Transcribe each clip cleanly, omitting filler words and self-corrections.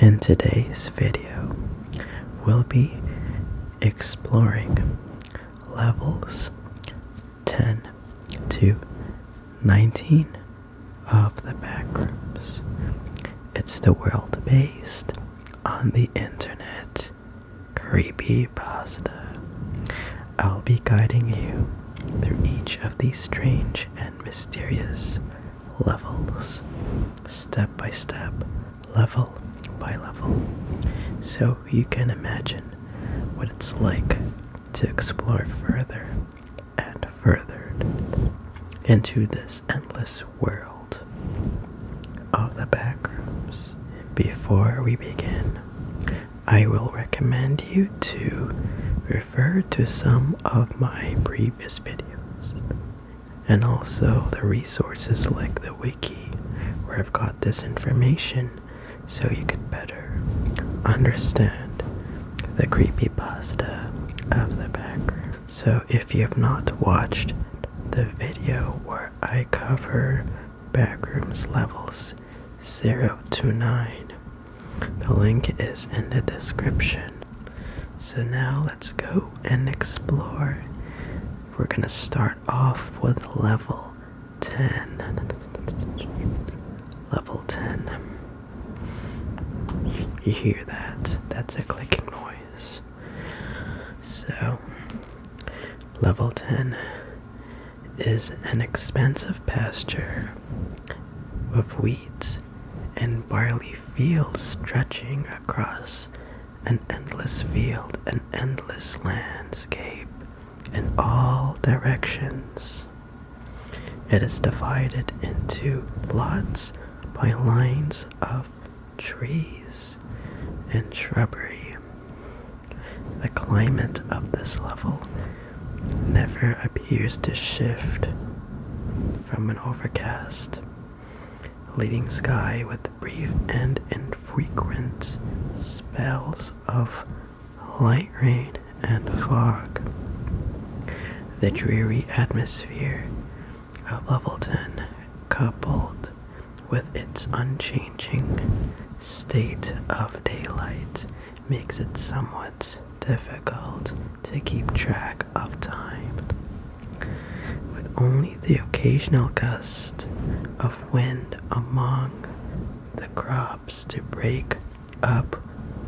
In today's video, we'll be exploring levels 10 to 19 of the Backrooms. It's the world based on the internet creepypasta. I'll be guiding you through each of these strange and mysterious levels, step by step, level by level, so you can imagine what it's like to explore further and further into this endless world of the Backrooms. Before we begin, I will recommend you to refer to some of my previous videos and also the resources like the wiki where I've got this information so you can better understand the creepypasta of the Backroom. So if you have not watched the video where I cover Backrooms Levels 0 to 9, the link is in the description. So now let's go and explore. We're gonna start off with level 10. Level 10. You hear that? That's a clicking noise. So, level 10 is an expansive pasture with wheat and barley fields stretching across an endless field, an endless landscape in all directions. It is divided into lots by lines of trees and shrubbery. The climate of this level never appears to shift from an overcast, leading sky with brief and infrequent spells of light rain and fog. The dreary atmosphere of level 10, coupled with its unchanging state of daylight, makes it somewhat difficult to keep track of time. With only the occasional gust of wind among the crops to break up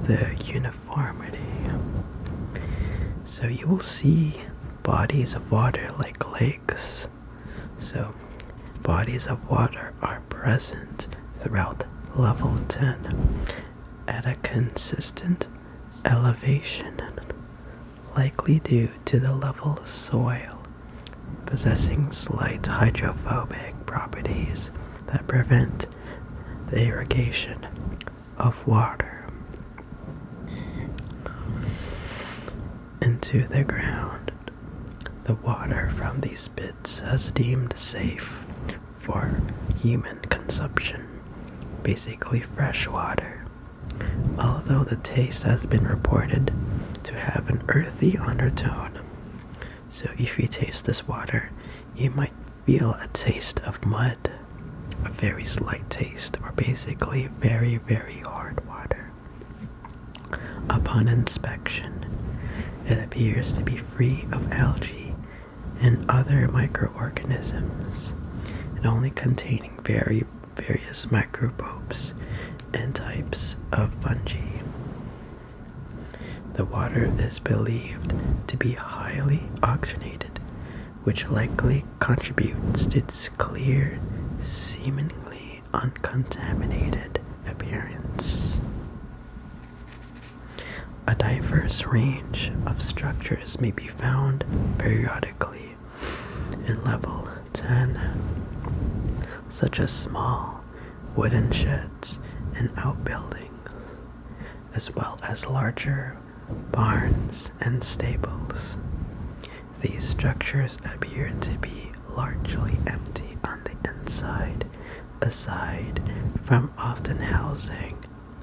the uniformity. So you will see bodies of water like lakes. So bodies of water are present throughout level 10 at a consistent elevation, likely due to the level's soil possessing slight hydrophobic properties that prevent the irrigation of water into the ground. The water from these pits is deemed safe for human consumption, basically fresh water, although the taste has been reported to have an earthy undertone. So if you taste this water, you might feel a taste of mud, a very slight taste, or basically very, very hard water. Upon inspection, it appears to be free of algae and other microorganisms, and only containing various microbes and types of fungi. The water is believed to be highly oxygenated, which likely contributes to its clear, seemingly uncontaminated appearance. A diverse range of structures may be found periodically in level 10, such as small wooden sheds and outbuildings, as well as larger barns and stables. These structures appear to be largely empty on the inside, aside from often housing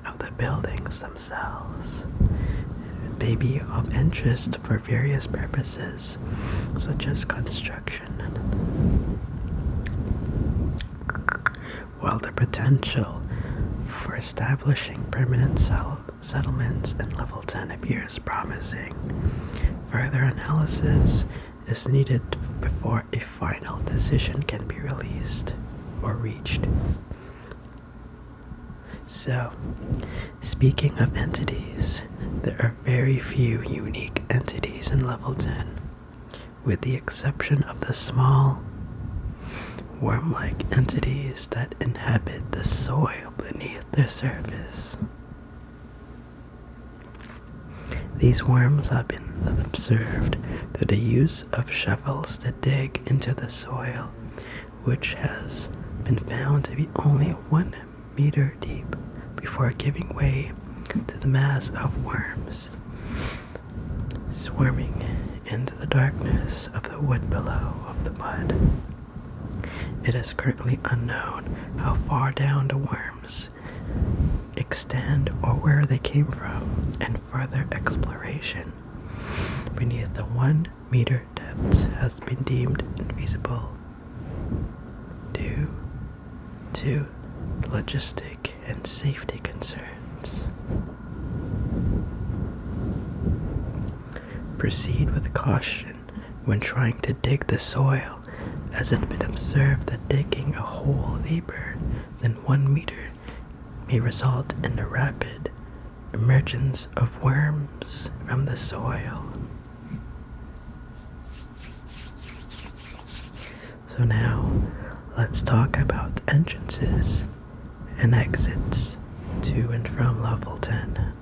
of the buildings themselves. They be of interest for various purposes, such as construction, while the potential for establishing permanent settlements in level 10 appears promising. Further analysis is needed before a final decision can be released or reached. So, speaking of entities, there are very few unique entities in level 10, with the exception of the small, worm-like entities that inhabit the soil beneath the surface. These worms have been observed through the use of shovels to dig into the soil, which has been found to be only 1 meter deep before giving way to the mass of worms swarming into the darkness of the wood below of the mud. It is currently unknown how far down the worms extend or where they came from, and further exploration beneath the 1 meter depths has been deemed infeasible due to logistic and safety concerns. Proceed with caution when trying to dig the soil, as it has been observed that digging a hole deeper than 1 meter may result in the rapid emergence of worms from the soil. So now, let's talk about entrances and exits to and from level 10.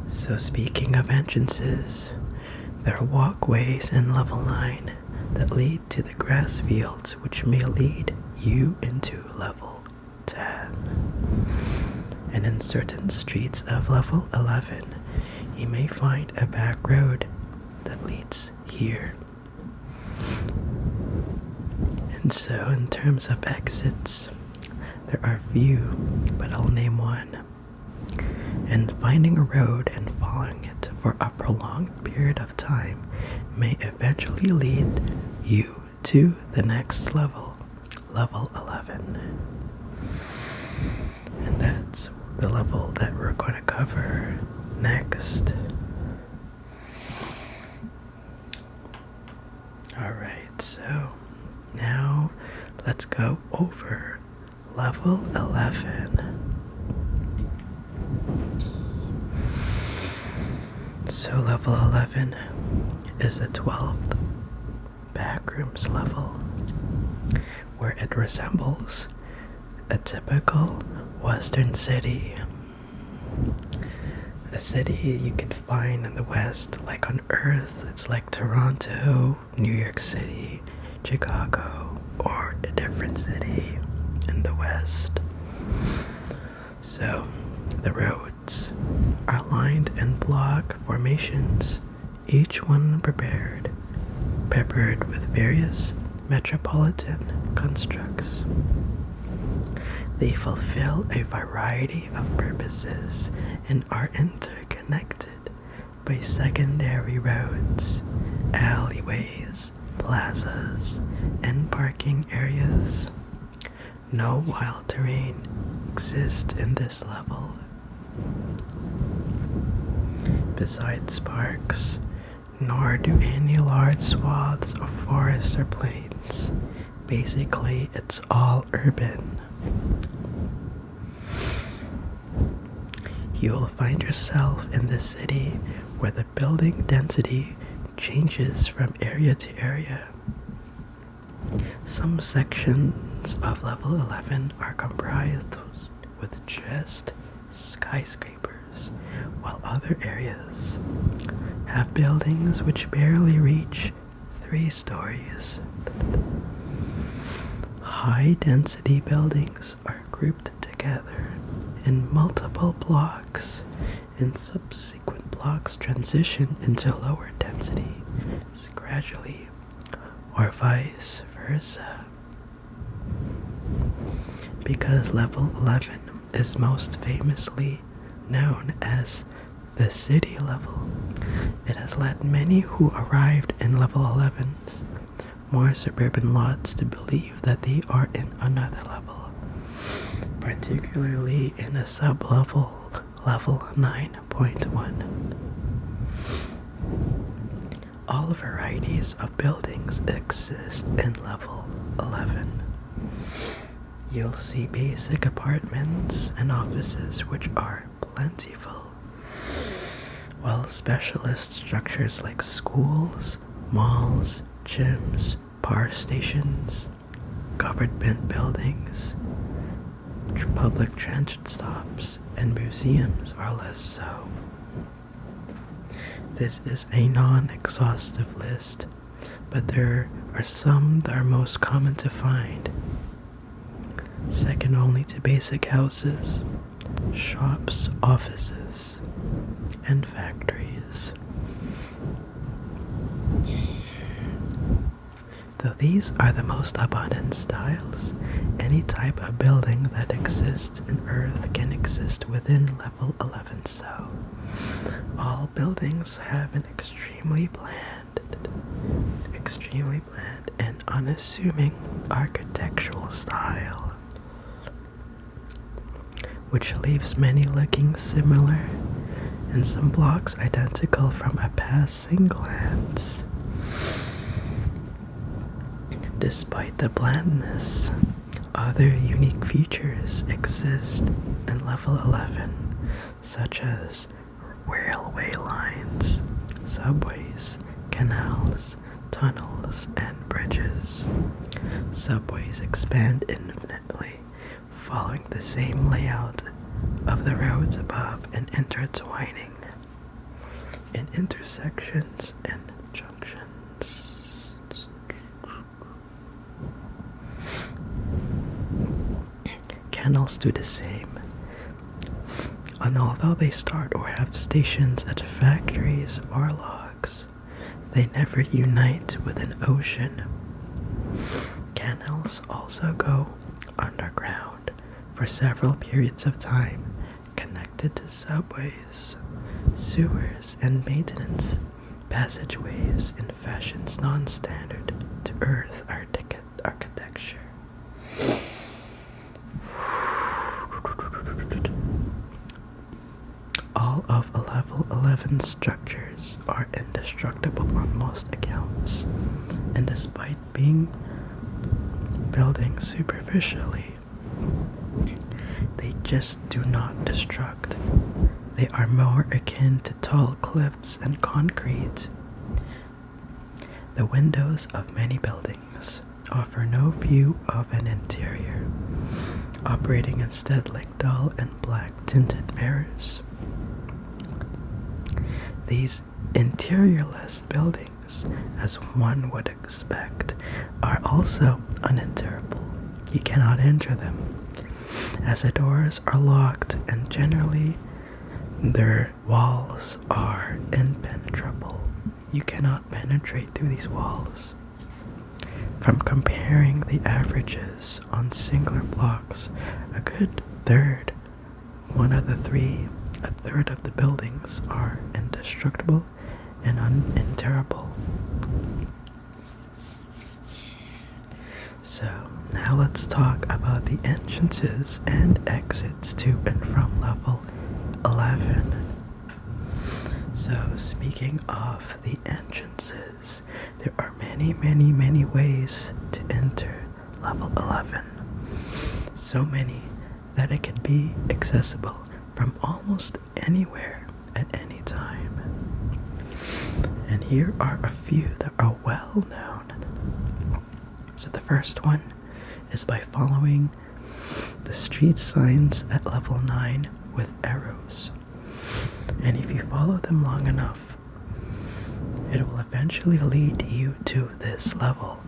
So speaking of entrances, there are walkways in level 9 that lead to the grass fields, which may lead you into level 10. And in certain streets of level 11, you may find a back road that leads here. And so in terms of exits, there are few, but I'll name one. And finding a road and following it for a prolonged period of time may eventually lead you to the next level, level 11. And that's the level that we're going to cover next. Alright, so now let's go over level 11. So level 11 is the 12th Backrooms level, where it resembles a typical western city. A city you can find in the West, like on Earth. It's like Toronto, New York City, Chicago, or a different city in the West. So the roads are lined in block formations, each one peppered with various metropolitan constructs. They fulfill a variety of purposes and are interconnected by secondary roads, alleyways, plazas, and parking areas. No wild terrain exists in this level. Besides parks, nor do any large swaths of forests or plains. Basically, it's all urban. You will find yourself in the city where the building density changes from area to area. Some sections of level 11 are comprised with just skyscrapers, while other areas have buildings which barely reach 3 stories. High-density buildings are grouped together in multiple blocks, and subsequent blocks transition into lower density gradually, or vice versa. Because level 11 is most famously known as the city level, it has led many who arrived in level 11's more suburban lots to believe that they are in another level. For particularly in a sub-level, level 9.1. All varieties of buildings exist in level 11. You'll see basic apartments and offices which are plentiful, while specialist structures like schools, malls, gyms, power stations, government buildings, public transit stops, and museums are less so. This is a non-exhaustive list, but there are some that are most common to find. Second only to basic houses, shops, offices, and factories. Though these are the most abundant styles, any type of building that exists in Earth can exist within level 11, so all buildings have an extremely bland and unassuming architectural style, which leaves many looking similar and some blocks identical from a passing glance. Despite the blandness, other unique features exist in level 11, such as railway lines, subways, canals, tunnels, and bridges. Subways expand infinitely, following the same layout of the roads above and intertwining in intersections and junctions. Canals do the same, and although they start or have stations at factories or logs, they never unite with an ocean. Canals also go underground for several periods of time, connected to subways, sewers, and maintenance passageways in fashions non-standard to Earth architecture. All of level 11 structures are indestructible on most accounts, and despite being building superficially, they just do not destruct. They are more akin to tall cliffs and concrete. The windows of many buildings offer no view of an interior, operating instead like dull and black tinted mirrors. These interiorless buildings, as one would expect, are also unenterable. You cannot enter them, as the doors are locked and generally their walls are impenetrable. You cannot penetrate through these walls. From comparing the averages on singular blocks, a good third, one of the three, a third of the buildings are indestructible and unenterable. So, now let's talk about the entrances and exits to and from level 11. So, speaking of the entrances, there are many ways to enter level 11. So many that it can be accessible from almost anywhere at any time. And here are a few that are well known. So the first one is by following the street signs at level 9 with arrows. And if you follow them long enough, it will eventually lead you to this level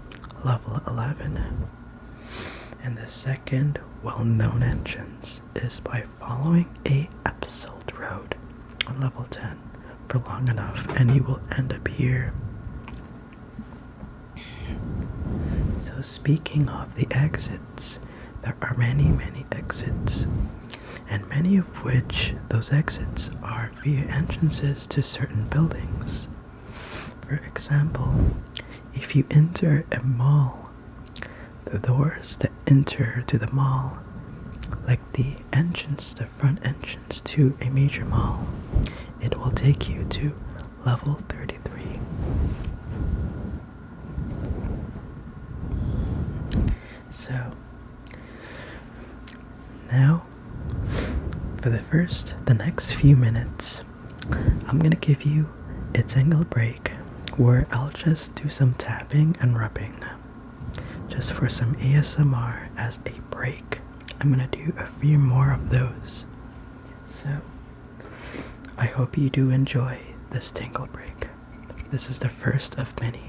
11. And the second well-known entrance is by following a asphalt road on level 10 for long enough, and you will end up here. So speaking of the exits, there are many exits, and many of which those exits are via entrances to certain buildings. For example, if you enter a mall, the doors that enter to the mall like the entrance, the front entrance to a major mall. It will take you to level 33. So, now, for the next few minutes, I'm gonna give you a tingle break where I'll just do some tapping and rubbing, just for some ASMR as a break. I'm gonna do a few more of those. So, I hope you do enjoy this tingle break. This is the first of many.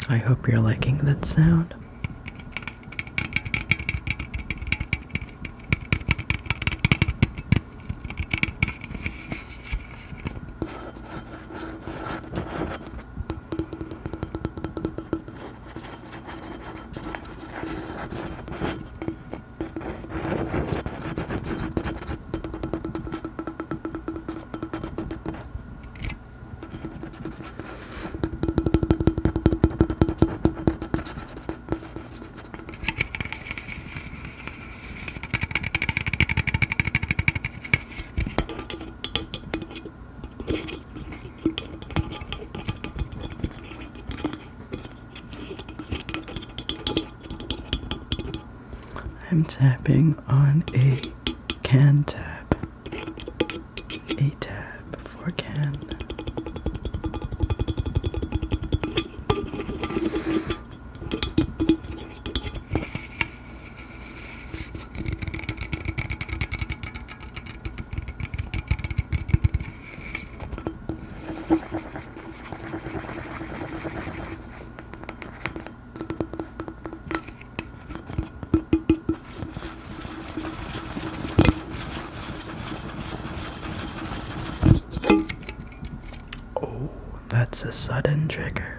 I hope you're liking that sound. I'm tapping on a can tab. A tab for can. That's a sudden trigger.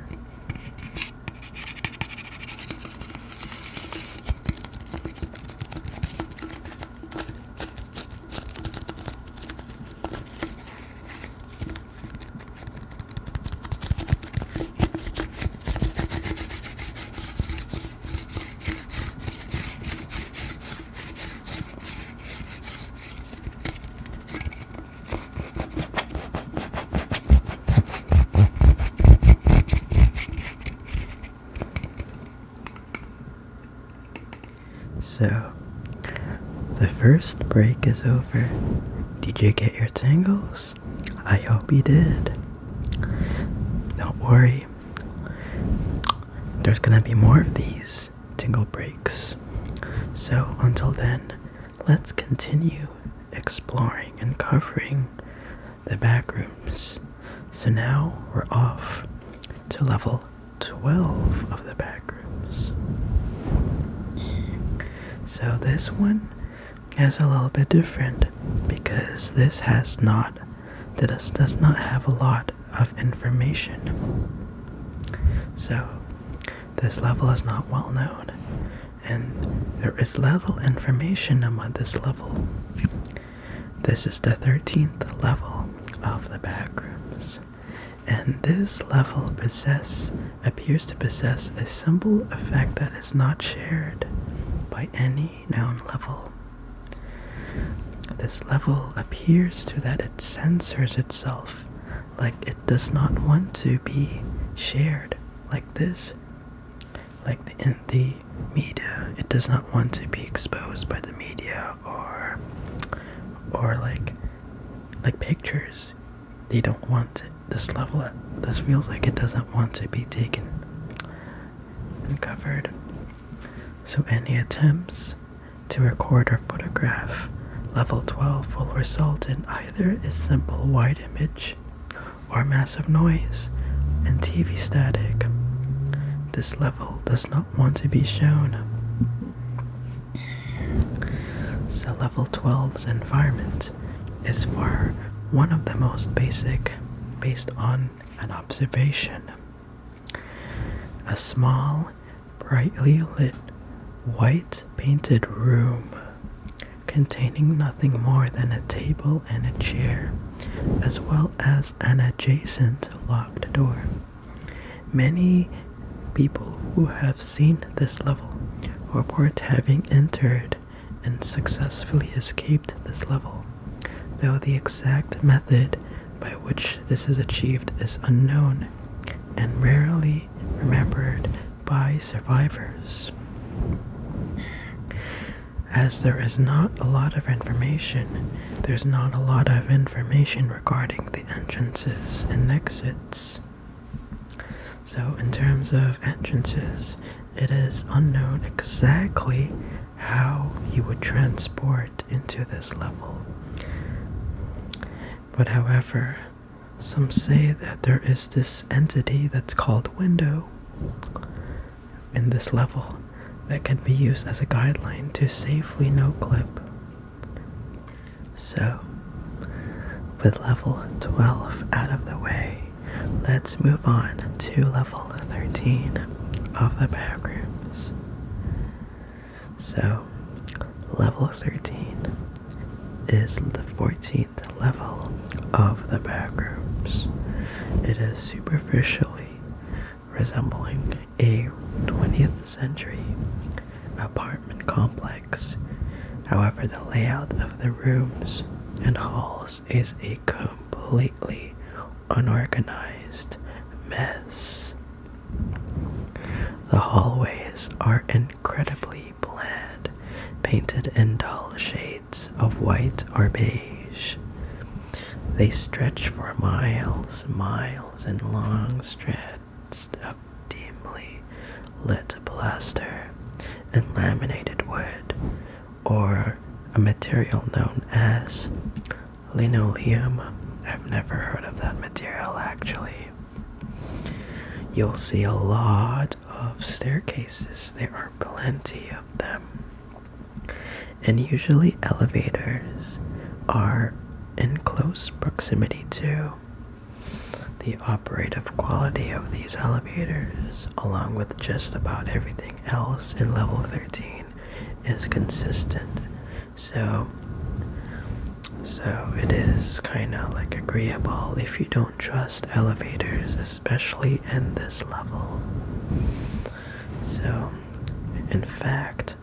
So, the first break is over. Did you get your tingles? I hope you did. Don't worry. There's gonna be more of these tingle breaks. So, until then, let's continue exploring and covering the backrooms. So now we're off to level 12 of the backrooms. So this one is a little bit different because this does not have a lot of information. So this level is not well known, and there is little information about this level. This is the 13th level of the backrooms, and this level appears to possess a simple effect that is not shared by any known level. This level appears to that it censors itself, like it does not want to be shared like this. Like in the media, it does not want to be exposed by the media, or like pictures. They don't want it. This feels like it doesn't want to be taken and covered. So any attempts to record or photograph level 12 will result in either a simple white image or massive noise and TV static. This level does not want to be shown. So level 12's environment is for one of the most basic, based on an observation. A small, brightly lit, white painted room containing nothing more than a table and a chair, as well as an adjacent locked door. Many people who have seen this level report having entered and successfully escaped this level, though the exact method by which this is achieved is unknown and rarely remembered by survivors. As there is not a lot of information, there's not a lot of information regarding the entrances and exits. So in terms of entrances, it is unknown exactly how you would transport into this level. But however, some say that there is this entity that's called Window in this level that can be used as a guideline to safely no-clip. So, with level 12 out of the way, let's move on to level 13 of the Backrooms. So, level 13 is the 14th level of the Backrooms. It is superficially resembling a 20th century apartment complex. However, the layout of the rooms and halls is a completely unorganized mess. The hallways are incredibly bland, painted in dull shades of white or beige. They stretch for miles in long stretches of dimly lit plaster and laminated wood, or a material known as linoleum. I've never heard of that material actually. You'll see a lot of staircases. There are plenty of them. And usually elevators are in close proximity to. The operative quality of these elevators, along with just about everything else in level 13, is consistent. So it is kind of like agreeable if you don't trust elevators, especially in this level. So, in fact,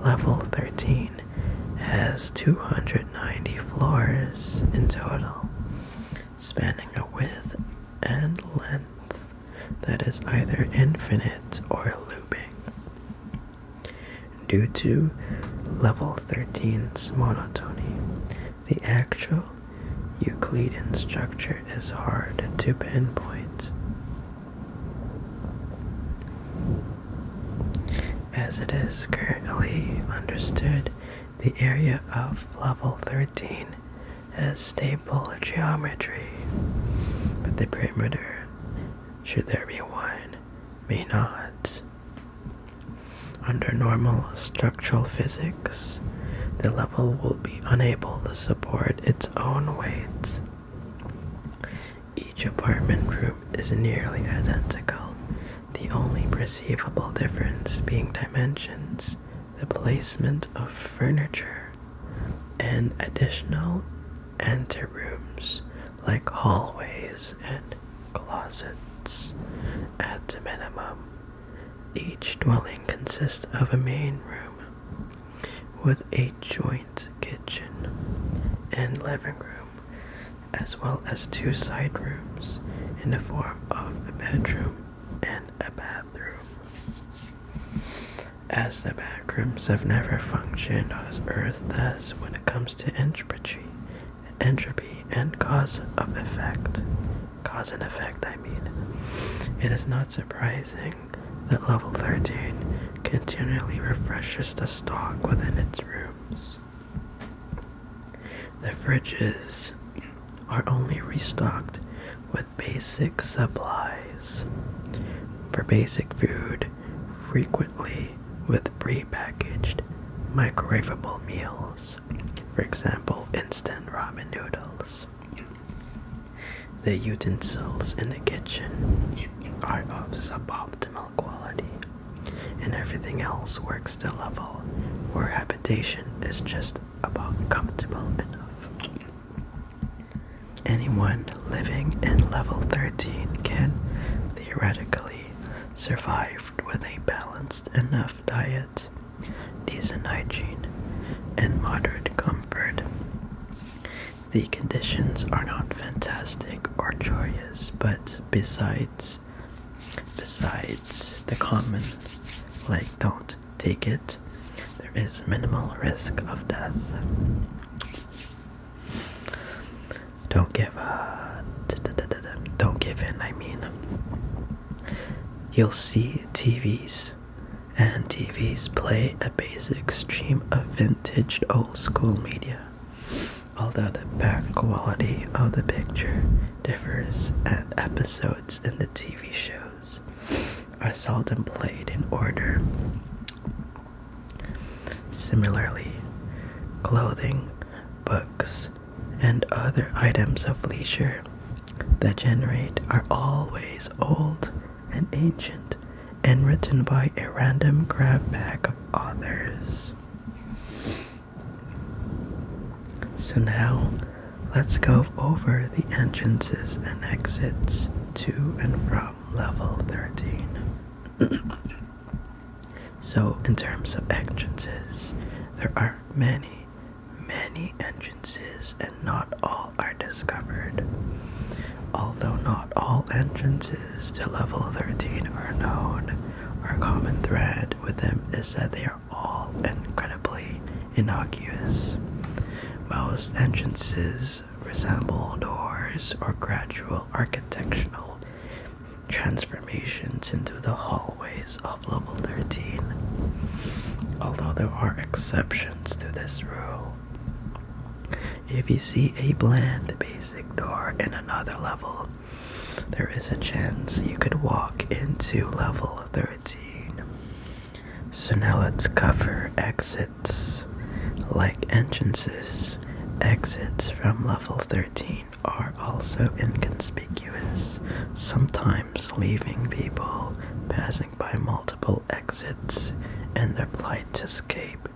level 13 has 290 floors in total, spanning a width and length that is either infinite or looping. Due to level 13's monotony, the actual Euclidean structure is hard to pinpoint, as it is currently understood. The area of level 13 has stable geometry, but the perimeter, should there be one, may not. Under normal structural physics, the level will be unable to support its own weight. Each apartment room is nearly identical, the only perceivable difference being dimensions, the placement of furniture, and additional anterooms like hallways and closets. At minimum, each dwelling consists of a main room with a joint kitchen and living room, as well as two side rooms in the form of a bedroom and a bathroom. As the Backrooms have never functioned as Earth does when it comes to entropy and cause and effect, it is not surprising that level 13 continually refreshes the stock within its rooms. The fridges are only restocked with basic supplies. For basic food, frequently with pre-packaged microwavable meals, for example instant ramen noodles. The utensils in the kitchen are of suboptimal quality, and everything else works to level where habitation is just about comfortable enough. Anyone living in level 13 can theoretically survive with a balanced enough diet, decent hygiene, and moderate comfort. The conditions are not fantastic or joyous, but besides the common, like don't take it, there is minimal risk of death. Don't give in, You'll see TVs, and TVs play a basic stream of vintage old school media. Although the back quality of the picture differs and episodes in the TV shows are seldom played in order. Similarly, clothing, books, and other items of leisure that generate are always old and ancient and written by a random grab bag of authors. So now, let's go over the entrances and exits to and from level 13. So, in terms of entrances, there are many entrances and not all are discovered. Although not all entrances to level 13 are known, our common thread with them is that they are all incredibly innocuous. Most entrances resemble doors or gradual architectural transformations into the hallways of level 13. Although there are exceptions to this rule. If you see a bland basic door in another level, there is a chance you could walk into level 13. So now let's cover exits. Like entrances, exits from level 13 are also inconspicuous, sometimes leaving people passing by multiple exits in their plight to escape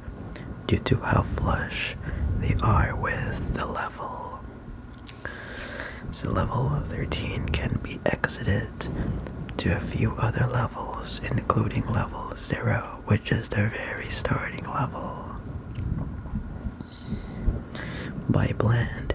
due to how flush they are with the level. So level 13 can be exited to a few other levels, including level 0, which is the very starting level. By bland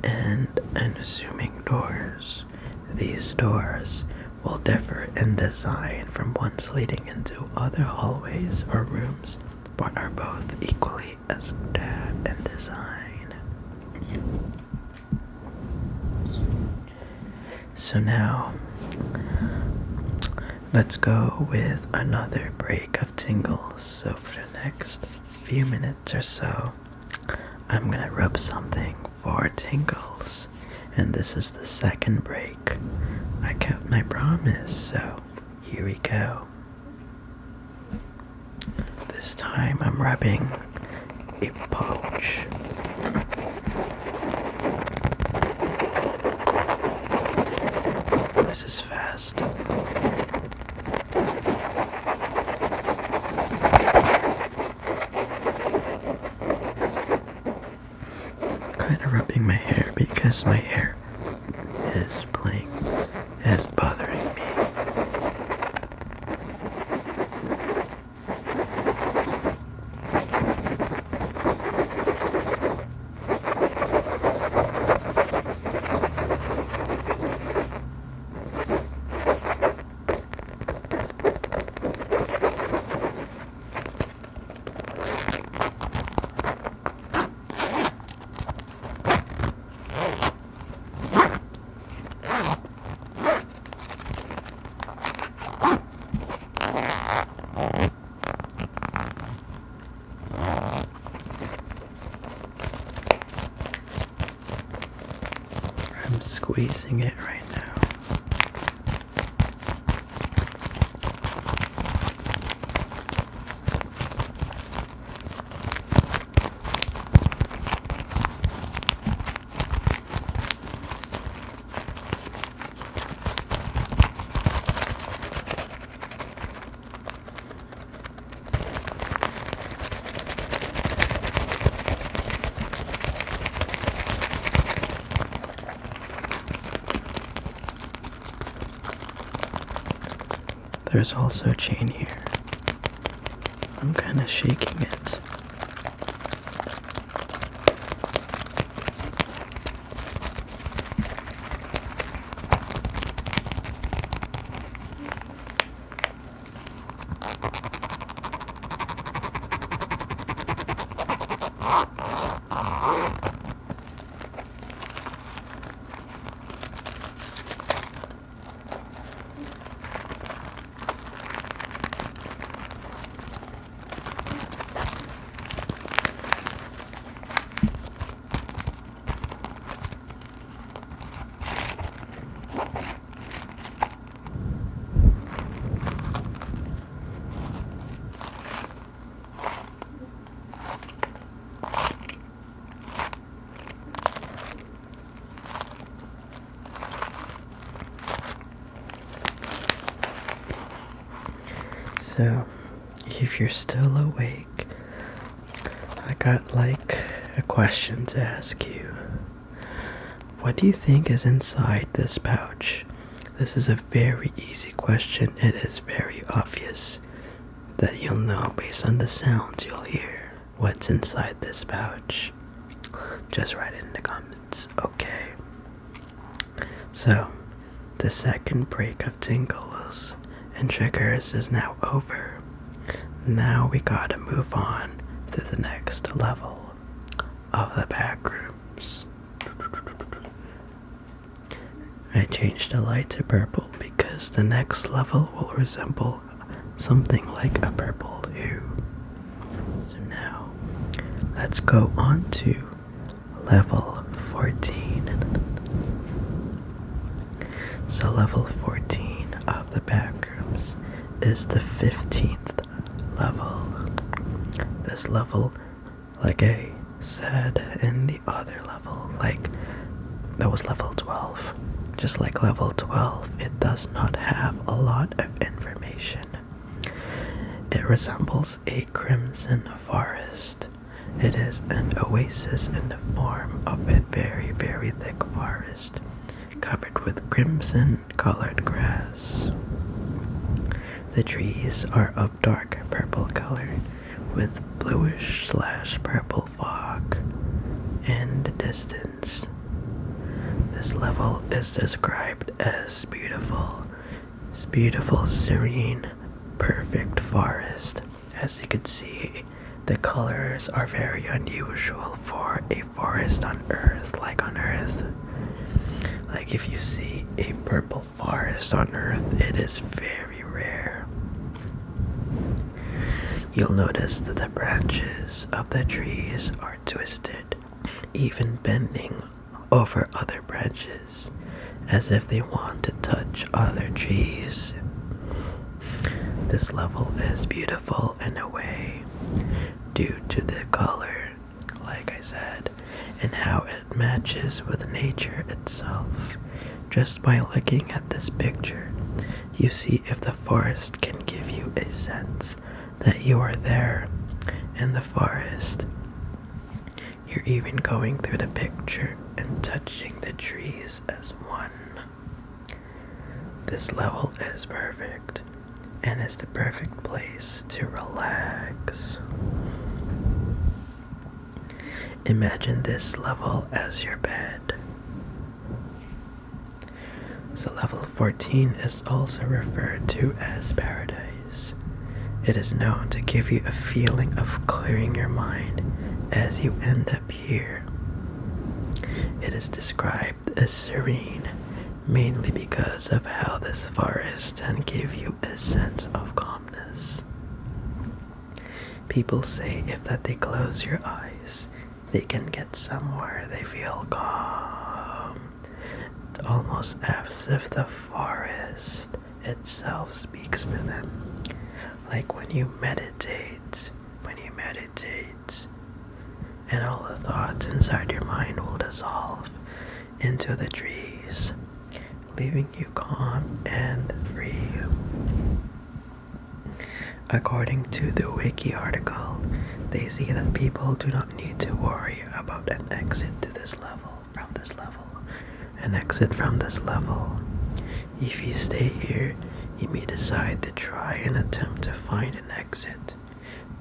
and unassuming doors, these doors will differ in design from ones leading into other hallways or rooms, but are both equally as bad in design. So now, let's go with another break of tingles. So for the next few minutes or so, I'm gonna rub something for tingles, and this is the second break. I kept my promise, so here we go. This time I'm rubbing a pouch. This is fast. Kind of rubbing my hair because my hair is bothering me. I'm squeezing it right now. There's also a chain here. I'm kind of shaking it. So, if you're still awake, I got like a question to ask you. What do you think is inside this pouch? This is a very easy question. It is very obvious that you'll know based on the sounds you'll hear what's inside this pouch. Just write it in the comments, okay? So, the second break of tingles and triggers is now over. Now we gotta move on to the next level of the backrooms. I changed the light to purple because the next level will resemble something like a purple hue. So now, let's go on to level 14. So level 14 of the backrooms is the 15th level. This level, like I said in the other level, like that was level 12. Just like level 12, it does not have a lot of information. It resembles a crimson forest. It is an oasis in the form of a very, very thick forest covered with crimson colored grass. The trees are of dark purple color with bluish/purple fog in the distance. This level is described as beautiful, serene, perfect forest. As you can see, the colors are very unusual for a forest on Earth, like on Earth. Like if you see a purple forest on Earth, it is very rare. You'll notice that the branches of the trees are twisted, even bending over other branches, as if they want to touch other trees. This level is beautiful in a way, due to the color, like I said, and how it matches with nature itself. Just by looking at this picture, you see if the forest can give you a sense that you are there in the forest. You're even going through the picture and touching the trees as one. This level is perfect and is the perfect place to relax. Imagine this level as your bed. So level 14 is also referred to as paradise. It is known to give you a feeling of clearing your mind as you end up here. It is described as serene, mainly because of how this forest can give you a sense of calmness. People say if that they close your eyes, they can get somewhere they feel calm. It's almost as if the forest itself speaks to them. Like when you meditate, and all the thoughts inside your mind will dissolve into the trees, leaving you calm and free. According to the wiki article, they see that people do not need to worry about an exit to this level, an exit from this level. If you stay here, you may decide to try and attempt to find an exit,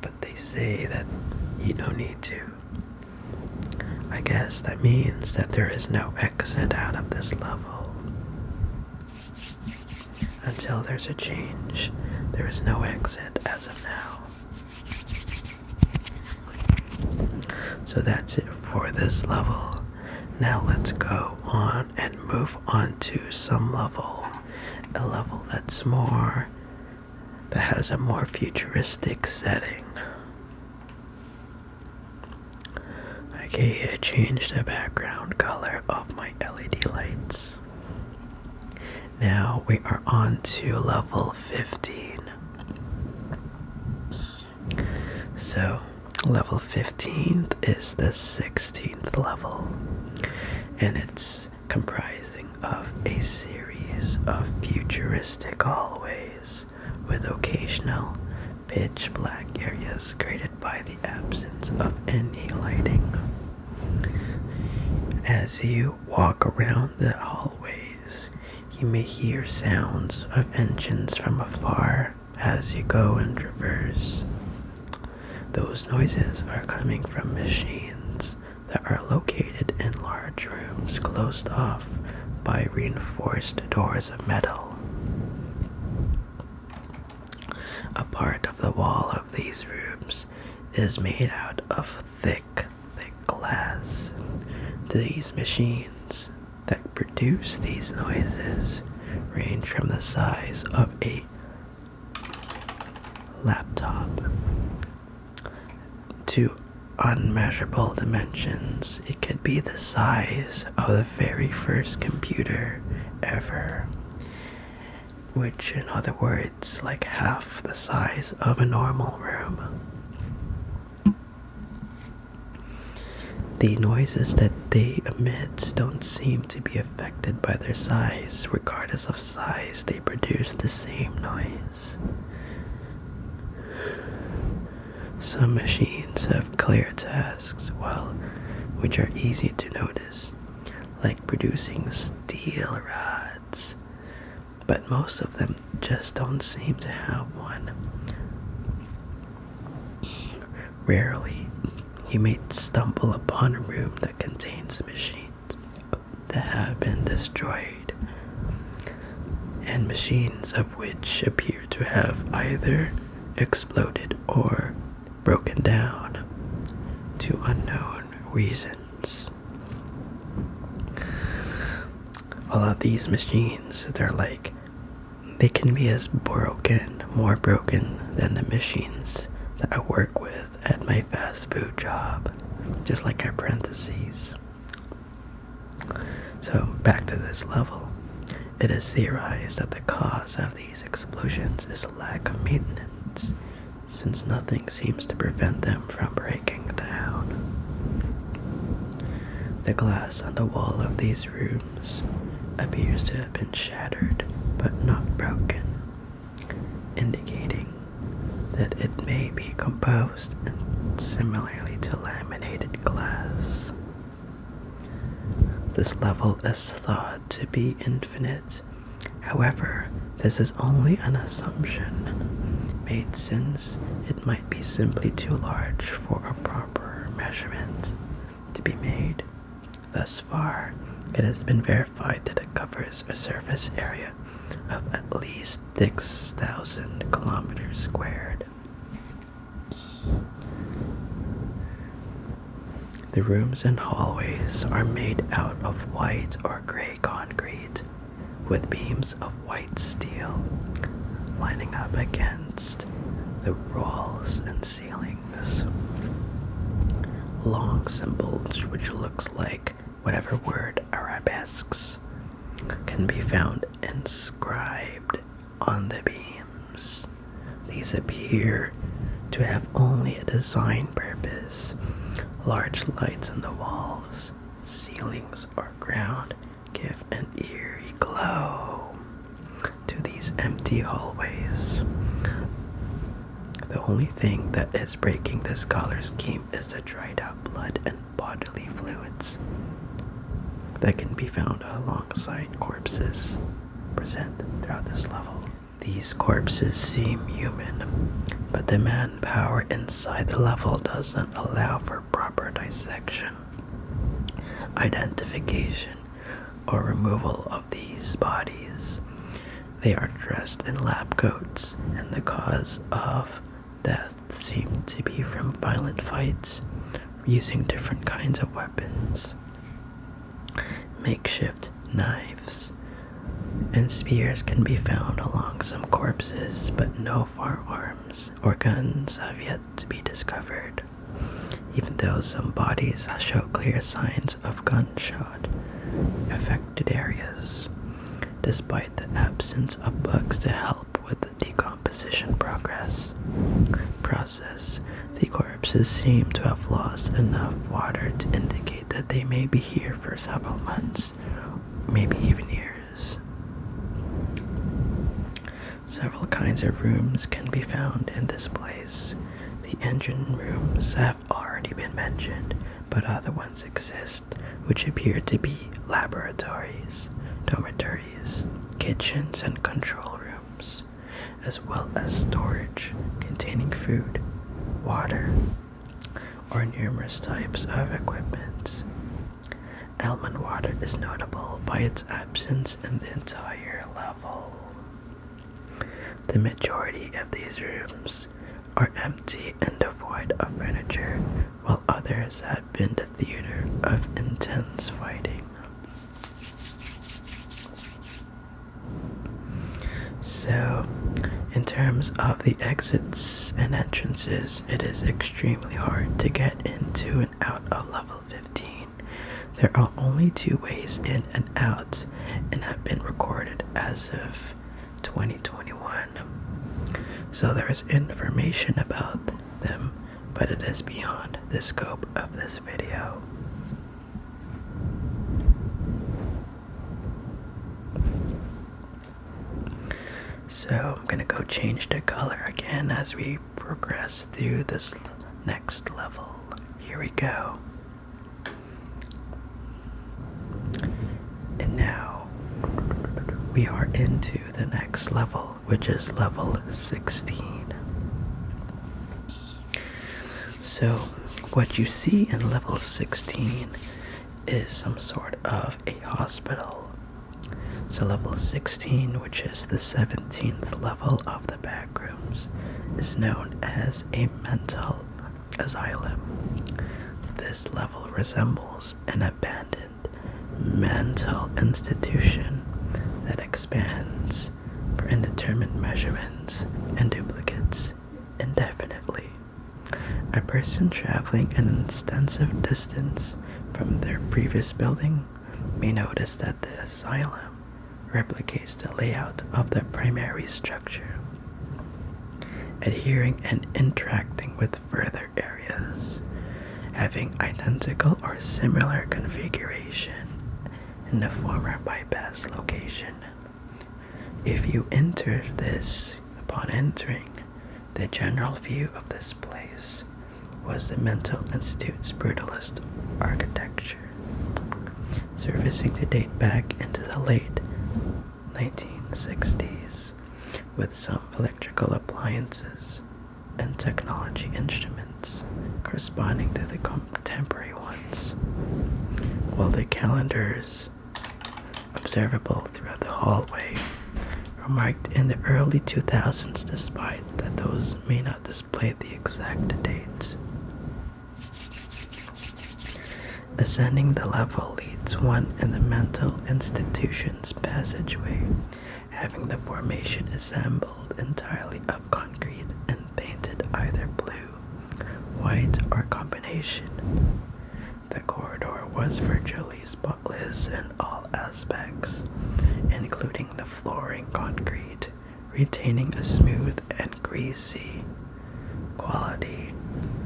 but they say that you don't need to. I guess that means that there is no exit out of this level. Until there's a change, there is no exit as of now. So that's it for this level. Now let's go on and move on to some level. A level that has a more futuristic setting. Okay, I changed the background color of my LED lights. Now we are on to level 15. So, level 15 is the 16th level, and it's comprising of a series of futuristic hallways with occasional pitch black areas created by the absence of any lighting. As you walk around the hallways, you may hear sounds of engines from afar as you go and traverse. Those noises are coming from machines that are located in large rooms closed off by reinforced doors of metal. A part of the wall of these rooms is made out of thick glass. These machines that produce these noises range from the size of a laptop to unmeasurable dimensions. It could be the size of the very first computer ever, which in other words, like half the size of a normal room. The noises that they emit don't seem to be affected by their size. Regardless of size, they produce the same noise. Some machines have clear tasks, which are easy to notice, like producing steel rods, but most of them just don't seem to have one. Rarely, you may stumble upon a room that contains machines that have been destroyed, and machines of which appear to have either exploded or broken down to unknown reasons. A lot of these machines, they can be more broken than the machines that I work with at my fast food job, just like our parentheses. So back to this level. It is theorized that the cause of these explosions is a lack of maintenance, since nothing seems to prevent them from breaking down. The glass on the wall of these rooms appears to have been shattered but not broken, indicating that it may be composed similarly to laminated glass. This level is thought to be infinite. However, this is only an assumption made since it might be simply too large for a proper measurement to be made. Thus far, it has been verified that it covers a surface area of at least 6,000 kilometers squared. The rooms and hallways are made out of white or gray concrete, with beams of white steel lining up against the walls and ceilings. Long symbols, which looks like whatever word arabesques, can be found inscribed on the beams. These appear to have only a design purpose. Large lights on the walls, ceilings, or ground give an eerie glow to these empty hallways. The only thing that is breaking this color scheme is the dried out blood and bodily fluids that can be found alongside corpses present throughout this level. These corpses seem human, but the manpower inside the level doesn't allow for proper dissection, identification, or removal of these bodies. They are dressed in lab coats, and the cause of death seemed to be from violent fights using different kinds of weapons. Makeshift knives and spears can be found along some corpses, but no firearms or guns have yet to be discovered, even though some bodies show clear signs of gunshot affected areas, despite the absence of bugs to help with the decomposition process. The corpses seem to have lost enough water to indicate that they may be here for several months, maybe even years. Several kinds of rooms can be found in this place. The engine rooms have already been mentioned, but other ones exist, which appear to be laboratories, dormitories, kitchens, and control rooms, as well as storage containing food, water, or numerous types of equipment. Almond water is notable by its absence in the entire level. The majority of these rooms are empty and devoid of furniture, while others have been the theater of intense fighting. So, in terms of the exits and entrances, it is extremely hard to get into and out of level 15. There are only 2 ways in and out, and have been recorded as of 2021. So there is information about them, but it is beyond the scope of this video. So I'm gonna go change the color again as we progress through this next level. Here we go. And now we are into the next level, which is level 16. So what you see in level 16 is some sort of a hospital. So level 16, which is the 17th level of the Backrooms, is known as a mental asylum. This level resembles an abandoned mental institution that expands for indeterminate measurements and duplicates indefinitely. A person traveling an extensive distance from their previous building may notice that the asylum replicates the layout of the primary structure, adhering and interacting with further areas, having identical or similar configuration in the former bypass location. If you enter this, upon entering, the general view of this place was the mental institute's brutalist architecture, servicing to date back into the late 1960s, with some electrical appliances and technology instruments corresponding to the contemporary ones, while the calendars observable throughout the hallway were marked in the early 2000s, despite that those may not display the exact dates. Ascending the level leads one in the mental institution's passageway, having the formation assembled entirely of concrete and painted either blue, white, or combination. The corridor was virtually spotless in all aspects, including the flooring concrete, retaining a smooth and greasy quality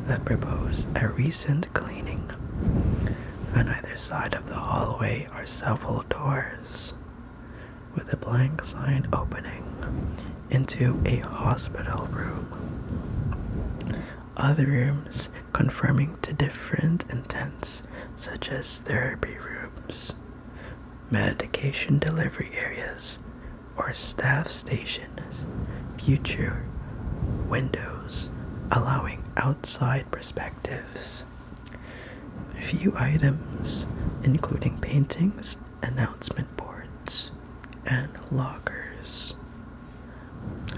that proposed a recent cleaning. On either side of the hallway are several doors, with a blank sign opening into a hospital room. Other rooms conforming to different intents, such as therapy rooms, medication delivery areas, or staff stations, future windows allowing outside perspectives. A few items, including paintings, announcement boards, and lockers,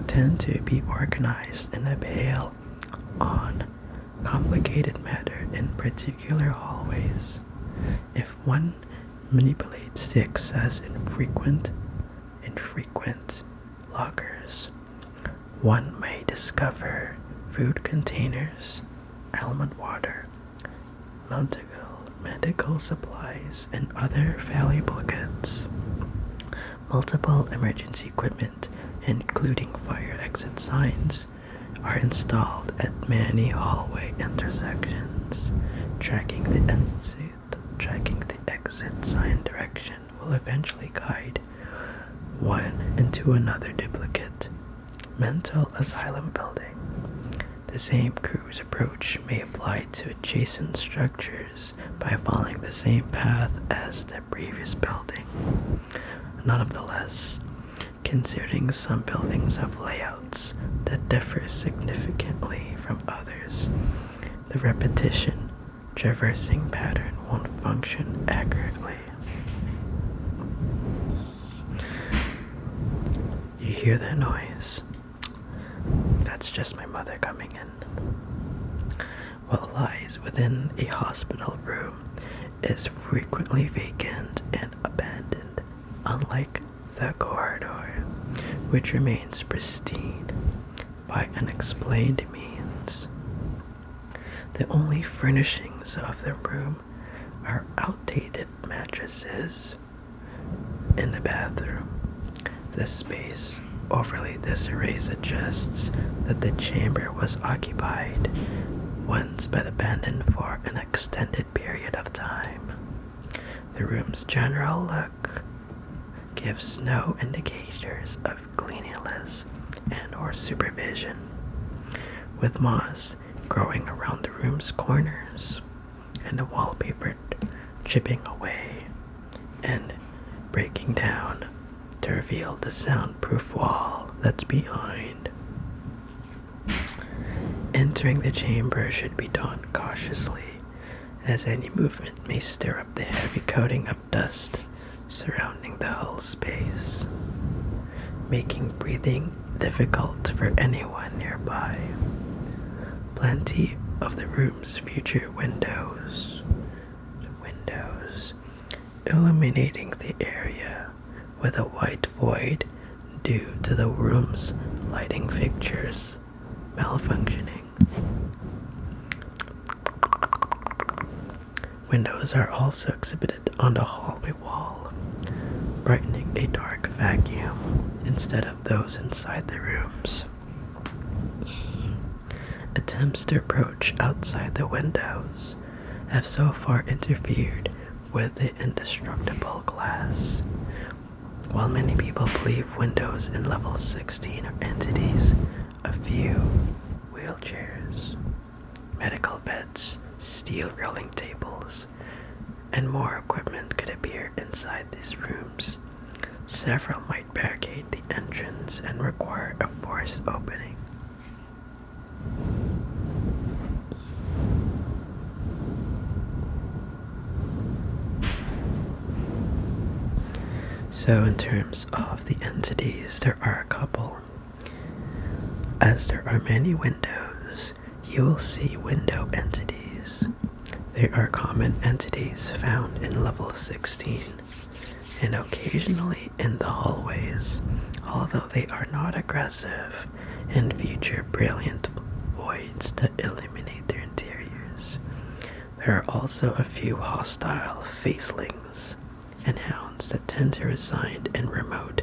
tend to be organized in a pale on complicated matter in particular hallways. If one manipulates the excess infrequent lockers, one may discover food containers, almond water, medical supplies, and other valuable goods. Multiple emergency equipment, including fire exit signs, are installed at many hallway intersections. Tracking the exit sign direction will eventually guide one into another duplicate mental asylum building. The same crew's approach may apply to adjacent structures by following the same path as the previous building. Nonetheless, considering some buildings have layouts that differ significantly from others, the repetition traversing pattern won't function accurately. You hear that noise? That's just my mother coming in. What lies within a hospital room is frequently vacant and abandoned, unlike the corridor, which remains pristine by unexplained means. The only furnishings of the room are outdated mattresses in the bathroom. This space overly disarray suggests that the chamber was occupied once but abandoned for an extended period of time. The room's general look gives no indicators of cleanliness and or supervision, with moss growing around the room's corners and the wallpaper chipping away and breaking down to reveal the soundproof wall that's behind. Entering the chamber should be done cautiously, as any movement may stir up the heavy coating of dust surrounding the whole space, making breathing difficult for anyone nearby. Plenty of the room's future windows illuminating the area with a white void due to the room's lighting fixtures malfunctioning. Windows are also exhibited on the hallway wall, brightening a dark vacuum instead of those inside the rooms. Attempts to approach outside the windows have so far interfered with the indestructible glass. While many people believe windows in level 16 are entities, a few wheelchairs, medical beds, steel rolling tables, and more equipment could appear inside these rooms. Several might barricade the entrance and require a forced opening. So in terms of the entities, there are a couple. As there are many windows, you will see window entities. They are common entities found in level 16 and occasionally in the hallways, although they are not aggressive and feature brilliant voids to illuminate their interiors. There are also a few hostile facelings and hounds that tend to reside in remote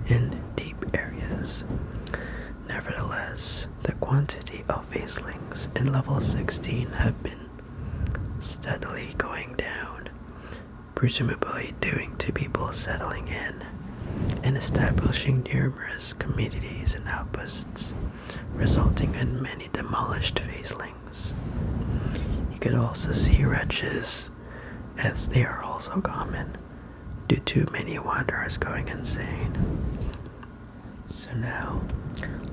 and deep areas. Nevertheless, the quantity of facelings in level 16 have been steadily going down, presumably due to people settling in and establishing numerous communities and outposts, resulting in many demolished facelings. You could also see wretches, as they are also common, due to many wanderers going insane. So now,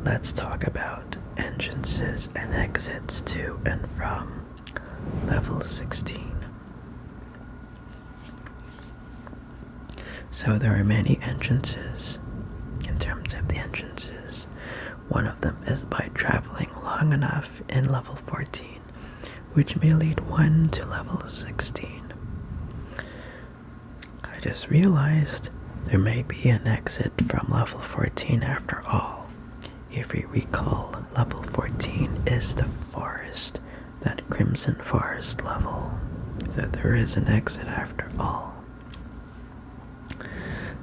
let's talk about entrances and exits to and from level 16. So there are many entrances. In terms of the entrances, one of them is by traveling long enough in level 14, which may lead one to level 16. I just realized there may be an exit from level 14 after all. If we recall, level 14 is the forest, that Crimson Forest level, so there is an exit after all.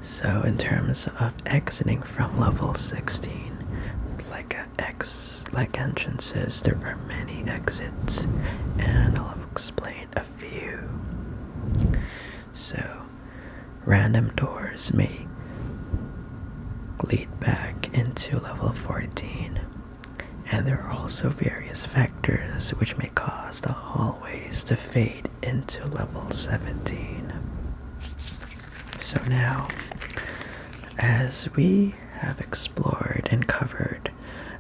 So in terms of exiting from level 16, like entrances, there are many exits, and I'll explain a few. So, random doors may lead back into level 14, and there are also various factors which may cause the hallways to fade into level 17. So now, as we have explored and covered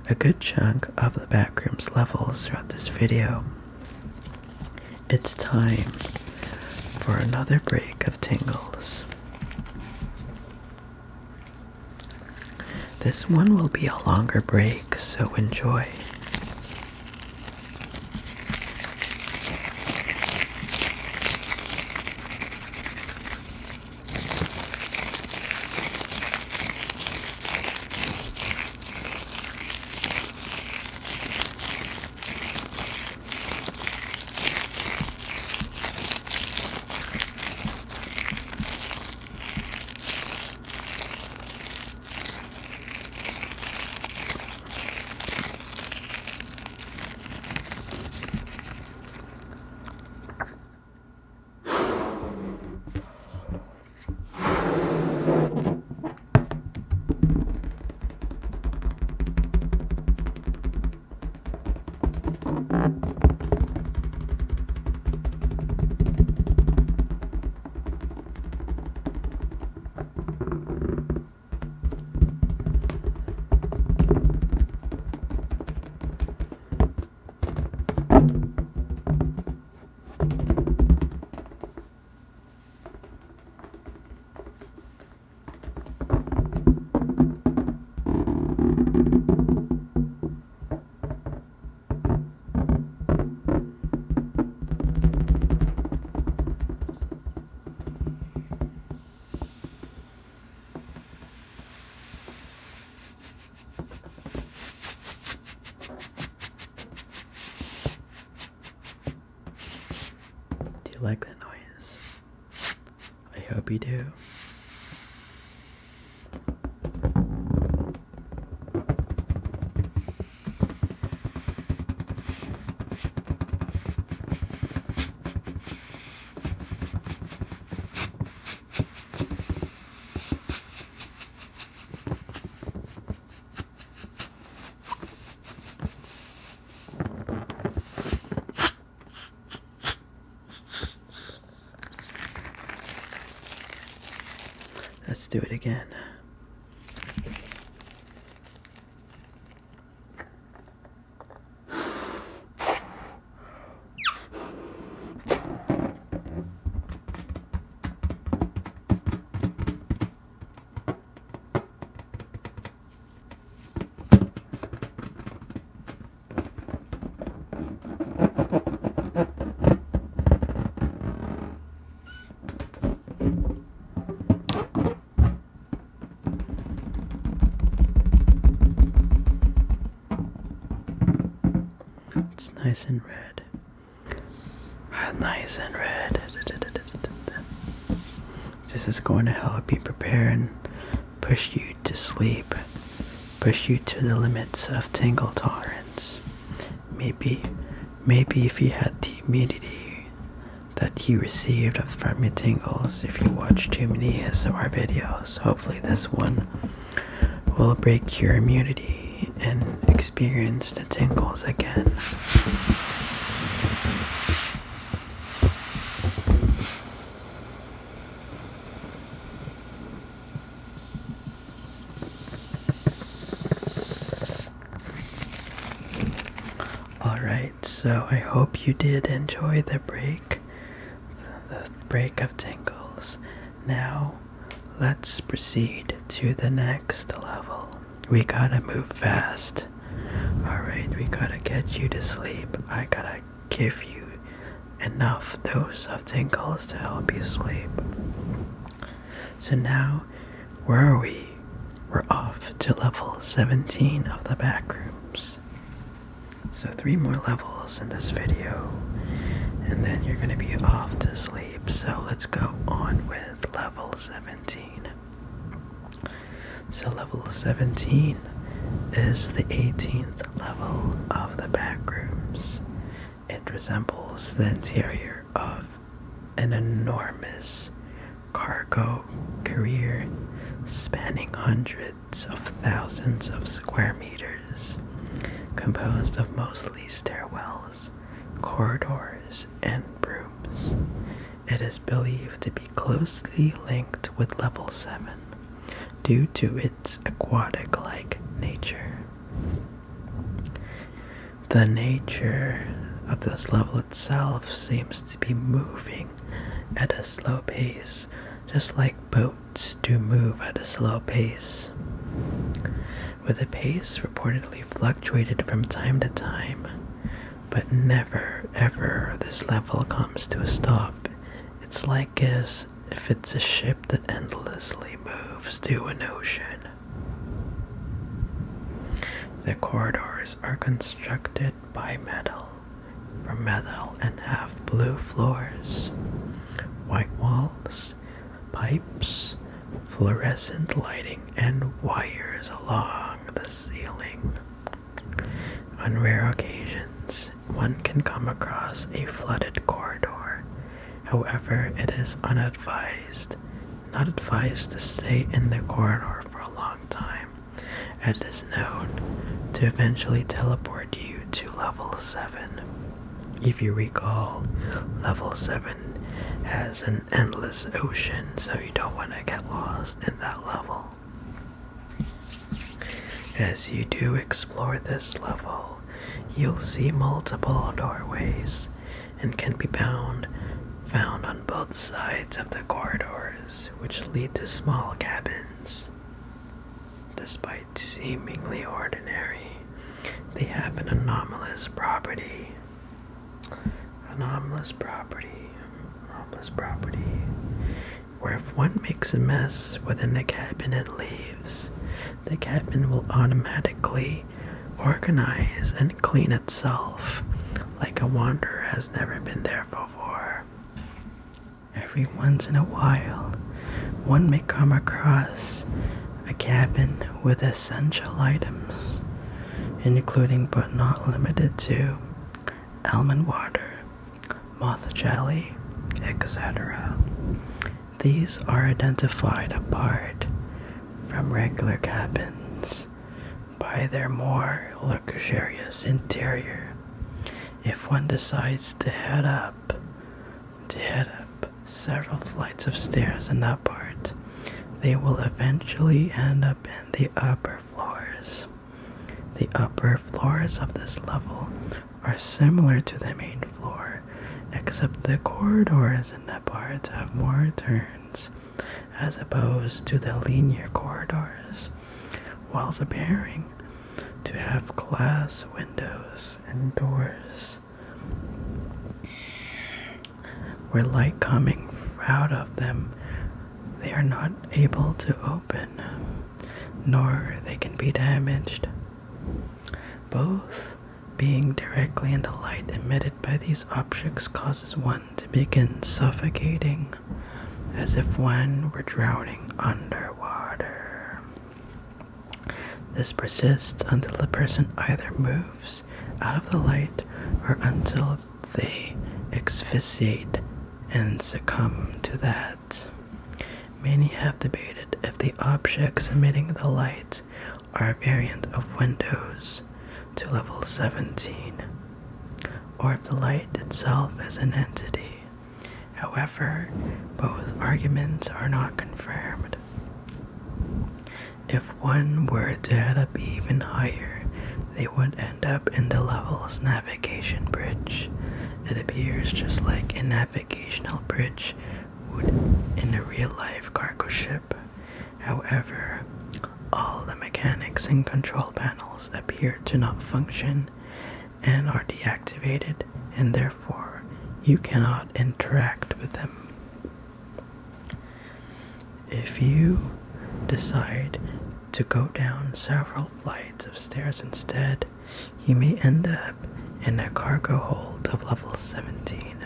a good chunk of the Backrooms levels throughout this video, it's time for another break of tingles. This one will be a longer break, so enjoy. Do you like that noise? I hope you do. Let's do it again. It's nice and red. Nice and red. This is going to help you prepare and push you to sleep. Push you to the limits of tingle tolerance. Maybe if you had the immunity that you received from your tingles if you watch too many ASMR videos, hopefully this one will break your immunity and experience the tingles again. So I hope you did enjoy the break of tingles. Now let's proceed to the next level. We gotta move fast. Alright, we gotta get you to sleep. I gotta give you enough dose of tingles to help you sleep. So now, where are we? We're off to level 17 of the Backrooms. So 3 more levels in this video, and then you're gonna be off to sleep. So let's go on with level 17. So level 17 is the 18th level of the Backrooms. It resembles the interior of an enormous cargo carrier spanning hundreds of thousands of square meters, composed of mostly stairwells, corridors, and rooms. It is believed to be closely linked with level 7 due to its aquatic-like nature. The nature of this level itself seems to be moving at a slow pace, just like boats do move at a slow pace, with the pace reportedly fluctuated from time to time, but never ever this level comes to a stop. It's like as if it's a ship that endlessly moves to an ocean. The corridors are constructed by from metal and have blue floors, white walls, pipes, fluorescent lighting, and wires along the ceiling. On rare occasions, one can come across a flooded corridor. However, it is not advised to stay in the corridor for a long time, as it is known to eventually teleport you to level 7. If you recall, level 7 has an endless ocean, so you don't want to get lost in that level. As you do explore this level, you'll see multiple doorways and can be found on both sides of the corridors, which lead to small cabins. Despite seemingly ordinary, they have an anomalous property, where if one makes a mess within the cabin and leaves, the cabin will automatically organize and clean itself like a wanderer has never been there before. Every once in a while, one may come across a cabin with essential items, including but not limited to almond water, moth jelly, etc. These are identified apart from regular cabins by their more luxurious interior. If one decides to head up several flights of stairs in that part, they will eventually end up in the upper floors. The upper floors of this level are similar to the main floor, except the corridors in that part have more turns, as opposed to the linear corridors, whilst appearing to have glass windows and doors, where light coming out of them they are not able to open, nor they can be damaged. Both being directly in the light emitted by these objects causes one to begin suffocating, as if one were drowning underwater. This persists until the person either moves out of the light or until they asphyxiate and succumb to that. Many have debated if the objects emitting the light are a variant of Windows to level 17, or if the light itself is an entity. However, both arguments are not confirmed. If one were to head up even higher, they would end up in the level's navigation bridge. It appears just like a navigational bridge would in a real-life cargo ship. However, all the mechanics and control panels appear to not function and are deactivated, and therefore you cannot interact with them. If you decide to go down several flights of stairs instead, you may end up in a cargo hold of level 17.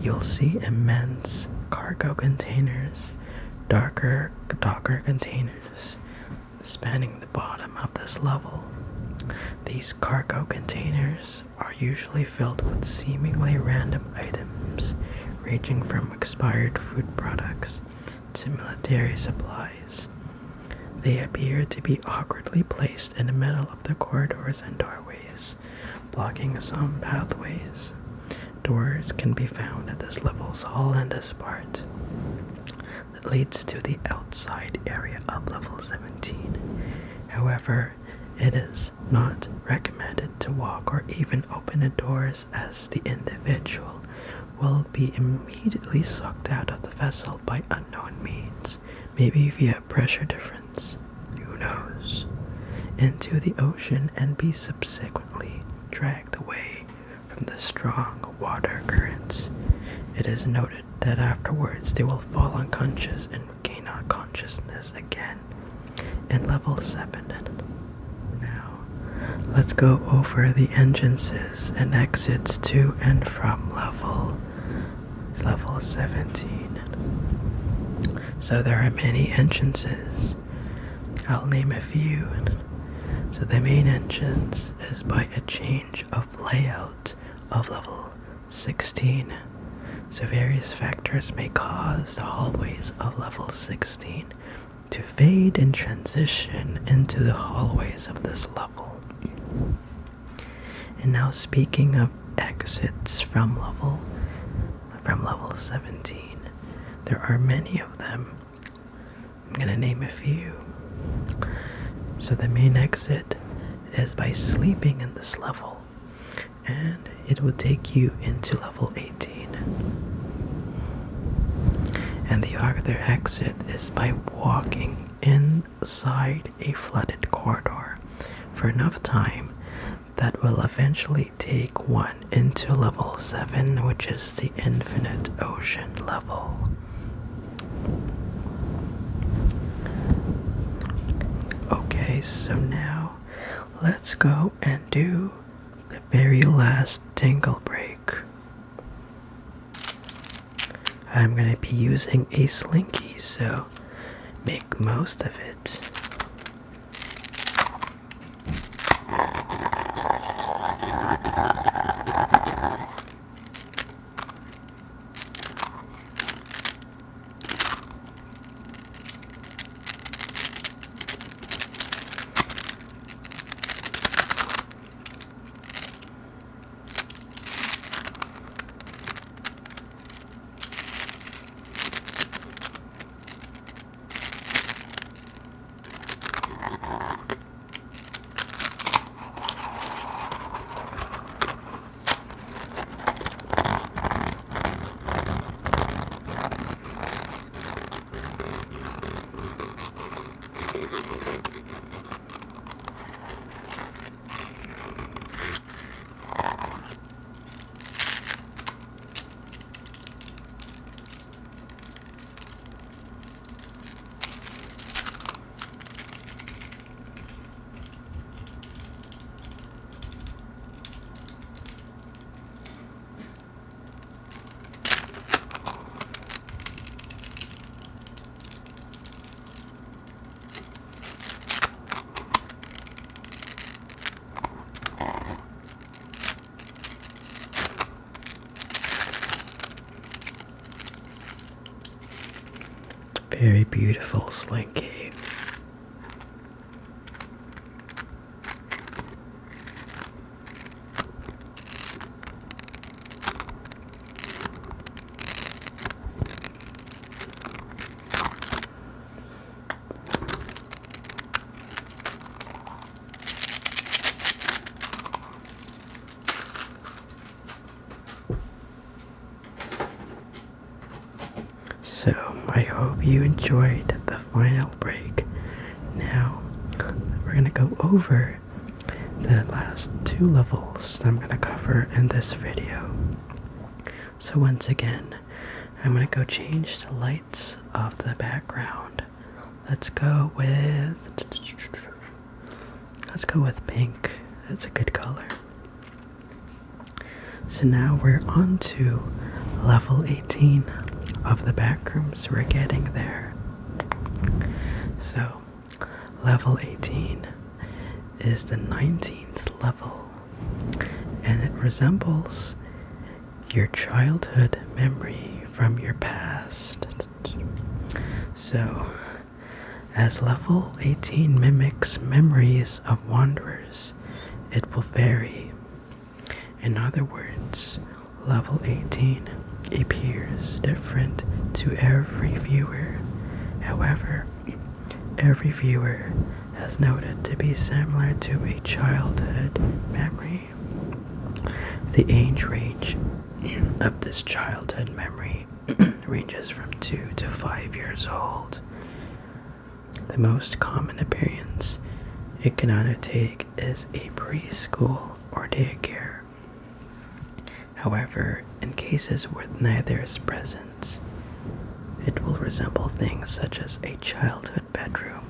You'll see immense cargo containers, darker containers spanning the bottom of this level. These cargo containers are usually filled with seemingly random items, ranging from expired food products to military supplies. They appear to be awkwardly placed in the middle of the corridors and doorways, blocking some pathways. Doors can be found at this level's hall and this part that leads to the outside area of level 17. However, it is not recommended to walk or even open the doors, as the individual will be immediately sucked out of the vessel by unknown means, maybe via pressure difference, who knows, into the ocean and be subsequently dragged away from the strong water currents. It is noted that afterwards they will fall unconscious and regain consciousness again in level 7. Now, let's go over the entrances and exits to and from level 17. So there are many entrances. I'll name a few. So the main entrance is by a change of layout of level 16. So various factors may cause the hallways of level 16 to fade and transition into the hallways of this level. And now, speaking of exits from level 17, there are many of them. I'm gonna name a few. So the main exit is by sleeping in this level, and it will take you into level 18. And the other exit is by walking inside a flooded corridor for enough time that will eventually take one into level 7, which is the infinite ocean level. Okay, so now let's go and do the very last tingle break. I'm gonna be using a slinky, so make most of it. Very beautiful slinky. So, I hope you enjoyed the final break. Now, we're gonna go over the last 2 levels that I'm gonna cover in this video. So once again, I'm gonna go change the lights of the background. Let's go with pink. That's a good color. So now we're on to level 18 of the backrooms. We're getting there. So level 18 is the 19th level, and it resembles your childhood memory from your past. So, as level 18 mimics memories of wanderers, it will vary. In other words, level 18 appears different to every viewer. However, every viewer has noted to be similar to a childhood memory. The age range of this childhood memory ranges from 2 to 5 years old. The most common appearance it can undertake is a preschool or daycare. However, in cases where neither is present, it will resemble things such as a childhood bedroom,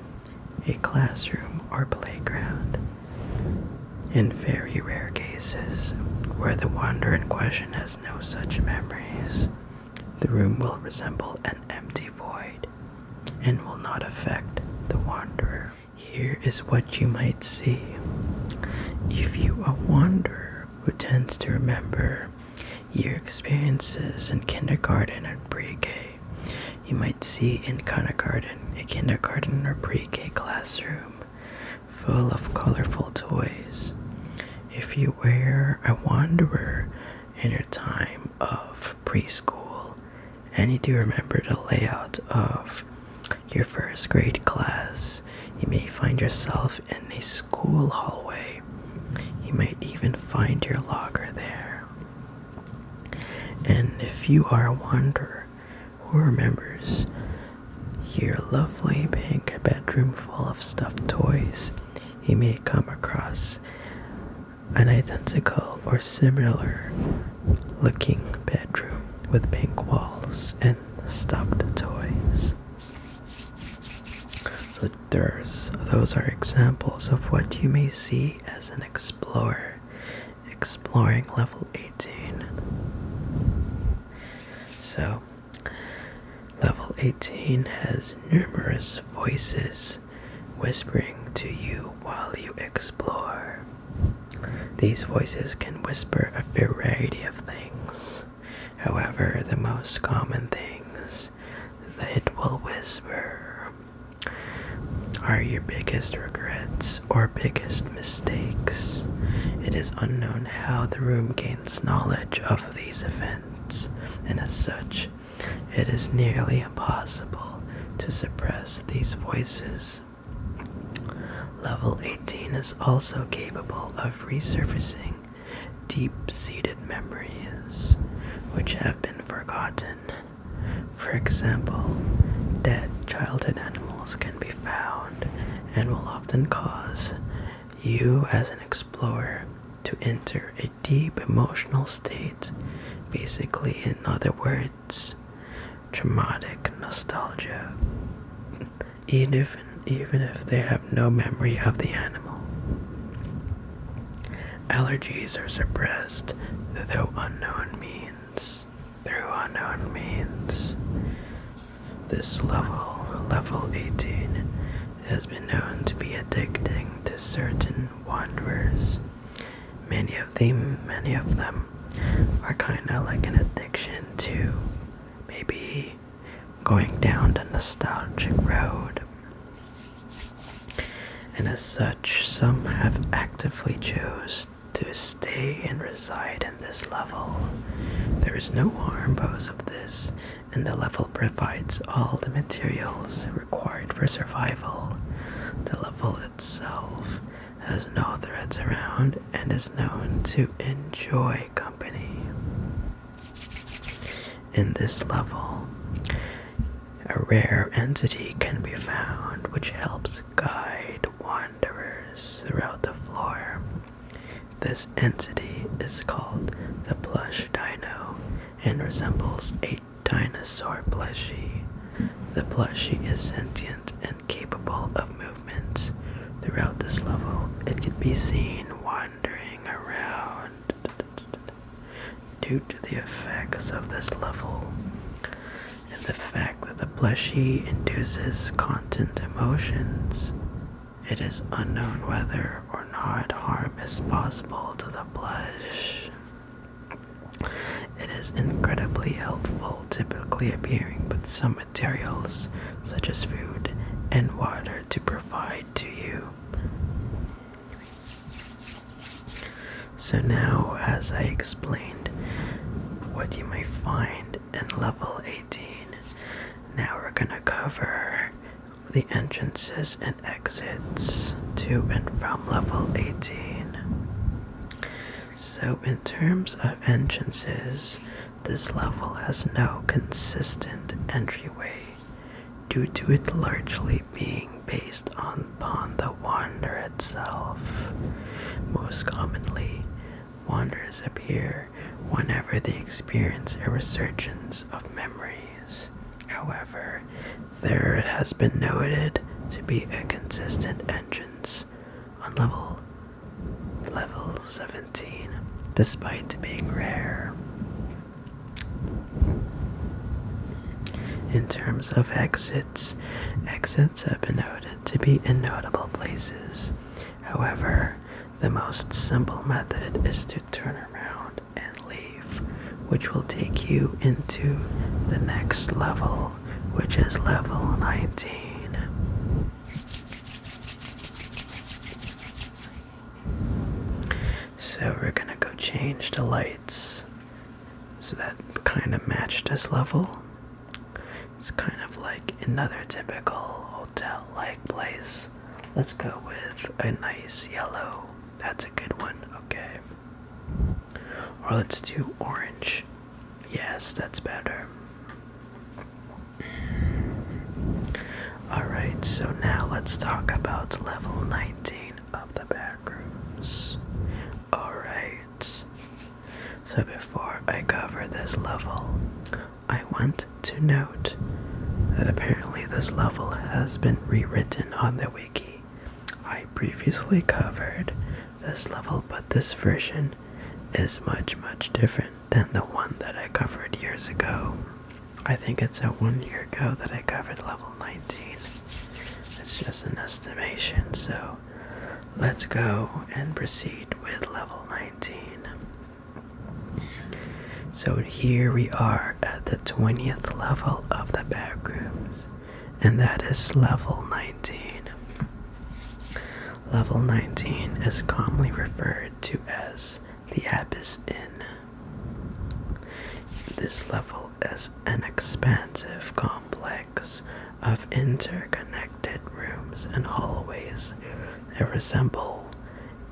a classroom, or playground. In very rare cases, where the wanderer in question has no such memories, the room will resemble an empty void and will not affect the wanderer. Here is what you might see. If you are a wanderer who tends to remember your experiences in kindergarten and pre-K, you might see in a kindergarten or pre-K classroom full of colorful toys. If you were a wanderer in your time of preschool and you do remember the layout of your first grade class, you may find yourself in a school hallway. You might even find your locker there. And if you are a wanderer who remembers your lovely pink bedroom full of stuffed toys, you may come across an identical or similar looking bedroom with pink walls and stuffed toys. So those are examples of what you may see as an explorer exploring level 18. So level 18 has numerous voices whispering to you while you explore. These voices can whisper a variety of things. However, the most common things that it will whisper are your biggest regrets or biggest mistakes. It is unknown how the room gains knowledge of these events, and as such, it is nearly impossible to suppress these voices. Level 18 is also capable of resurfacing deep-seated memories which have been forgotten. For example, dead childhood animals can be found and will often cause you as an explorer to enter a deep emotional state. Basically, in other words, traumatic nostalgia, even if they have no memory of the animal. Allergies are suppressed through unknown means. This level 18, has been known to be addicting to certain wanderers. Many of them are kinda like an addiction to maybe going down the nostalgic road. And as such, some have actively chose to stay and reside in this level. There is no harm posed of this, and the level provides all the materials required for survival. The level itself has no threats around and is known to enjoy company. In this level, a rare entity can be found which helps guide wanderers throughout the floor. This entity is called the plush dino and resembles a dinosaur plushie. The plushie is sentient and capable of movement. Throughout this level, it can be seen wandering around. Due to the effects of this level and the fact that the plushie induces constant emotions, it is unknown whether or not harm is possible to the plush. It is incredibly helpful, typically appearing with some materials such as food and water to provide to you. So now, as I explained what you may find in level 18, now we're gonna cover the entrances and exits to and from level 18. So in terms of entrances, this level has no consistent entryway due to it largely being based upon the wander itself. Most commonly, wanders appear whenever they experience a resurgence of memories. However, there has been noted to be a consistent entrance on level 17, despite being rare. In terms of exits have been noted to be in notable places. However, the most simple method is to turn around and leave, which will take you into the next level, which is level 19. So we're gonna go change the lights so that kind of match this level. It's kind of like another typical hotel-like place. Let's go with a nice yellow. That's a good one, okay. Or let's do orange. Yes, that's better. Alright, so now let's talk about level 19 of the Backrooms. Alright, so before I cover this level, I want to note that apparently this level has been rewritten on the wiki. I previously covered this level, but this version is much different than the one that I covered years ago. I think it's 1 year ago that I covered level 19. It's just an estimation, so let's go and proceed with level 19. So here we are at the 20th level of the Backrooms, and that is level 19. Level 19 is commonly referred to as the Abyss Inn. This level is an expansive complex of interconnected rooms and hallways that resemble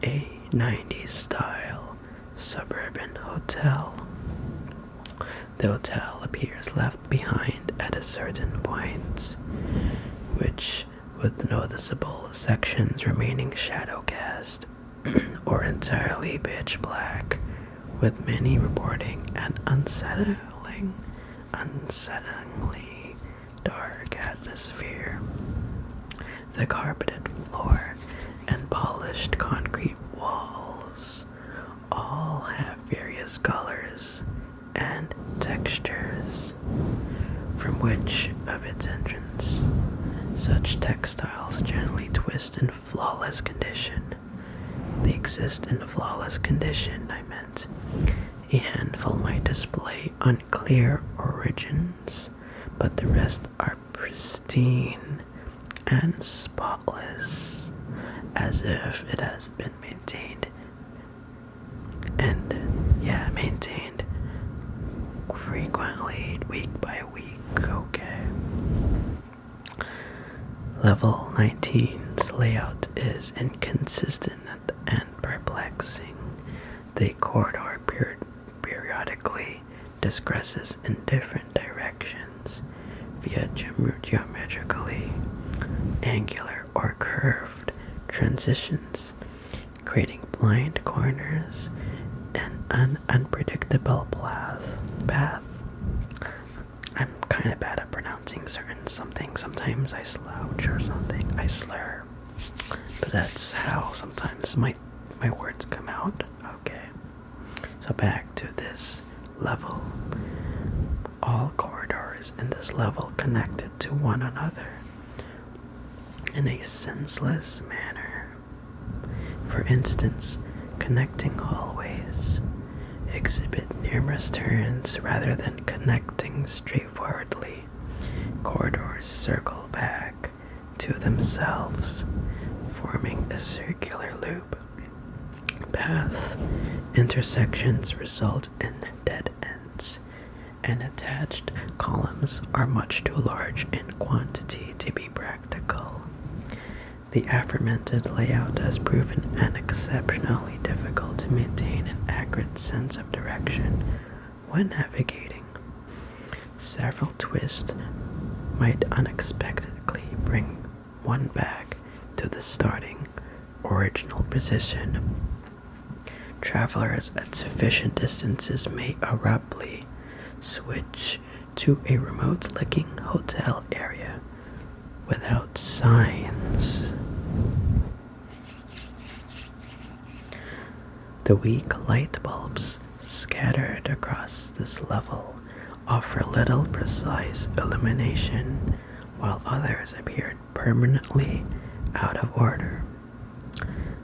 a 90s style suburban hotel. The hotel appears left behind at a certain point, which with noticeable sections remaining shadow cast or entirely pitch black, with many reporting an unsettlingly dark atmosphere. The carpeted floor and polished concrete walls all have various colors and textures. From which of its entrance, such textiles generally twist in flawless condition. They exist in flawless condition, I meant. A handful might display unclear origins, but the rest are pristine and spotless, as if it has been maintained frequently, week by week, okay. Level 19's layout is inconsistent and perplexing. The corridor periodically discresses in different directions, via geometrically angular or curved transitions, creating blind corners and an unpredictable path. I'm kind of bad at pronouncing certain something. Sometimes I slouch or something. I slur. But that's how sometimes my words come out. Okay. So back to this level. All corridors in this level connected to one another in a senseless manner. For instance, connecting hallways exhibit numerous turns rather than connecting straightforwardly. Corridors circle back to themselves, forming a circular loop. Path intersections result in dead ends, and attached columns are much too large in quantity to be practical. The aforementioned layout has proven exceptionally difficult to maintain an accurate sense of direction when navigating. Several twists might unexpectedly bring one back to the starting original position. Travelers at sufficient distances may abruptly switch to a remote-looking hotel area without signs. The weak light bulbs scattered across this level offer little precise illumination, while others appeared permanently out of order.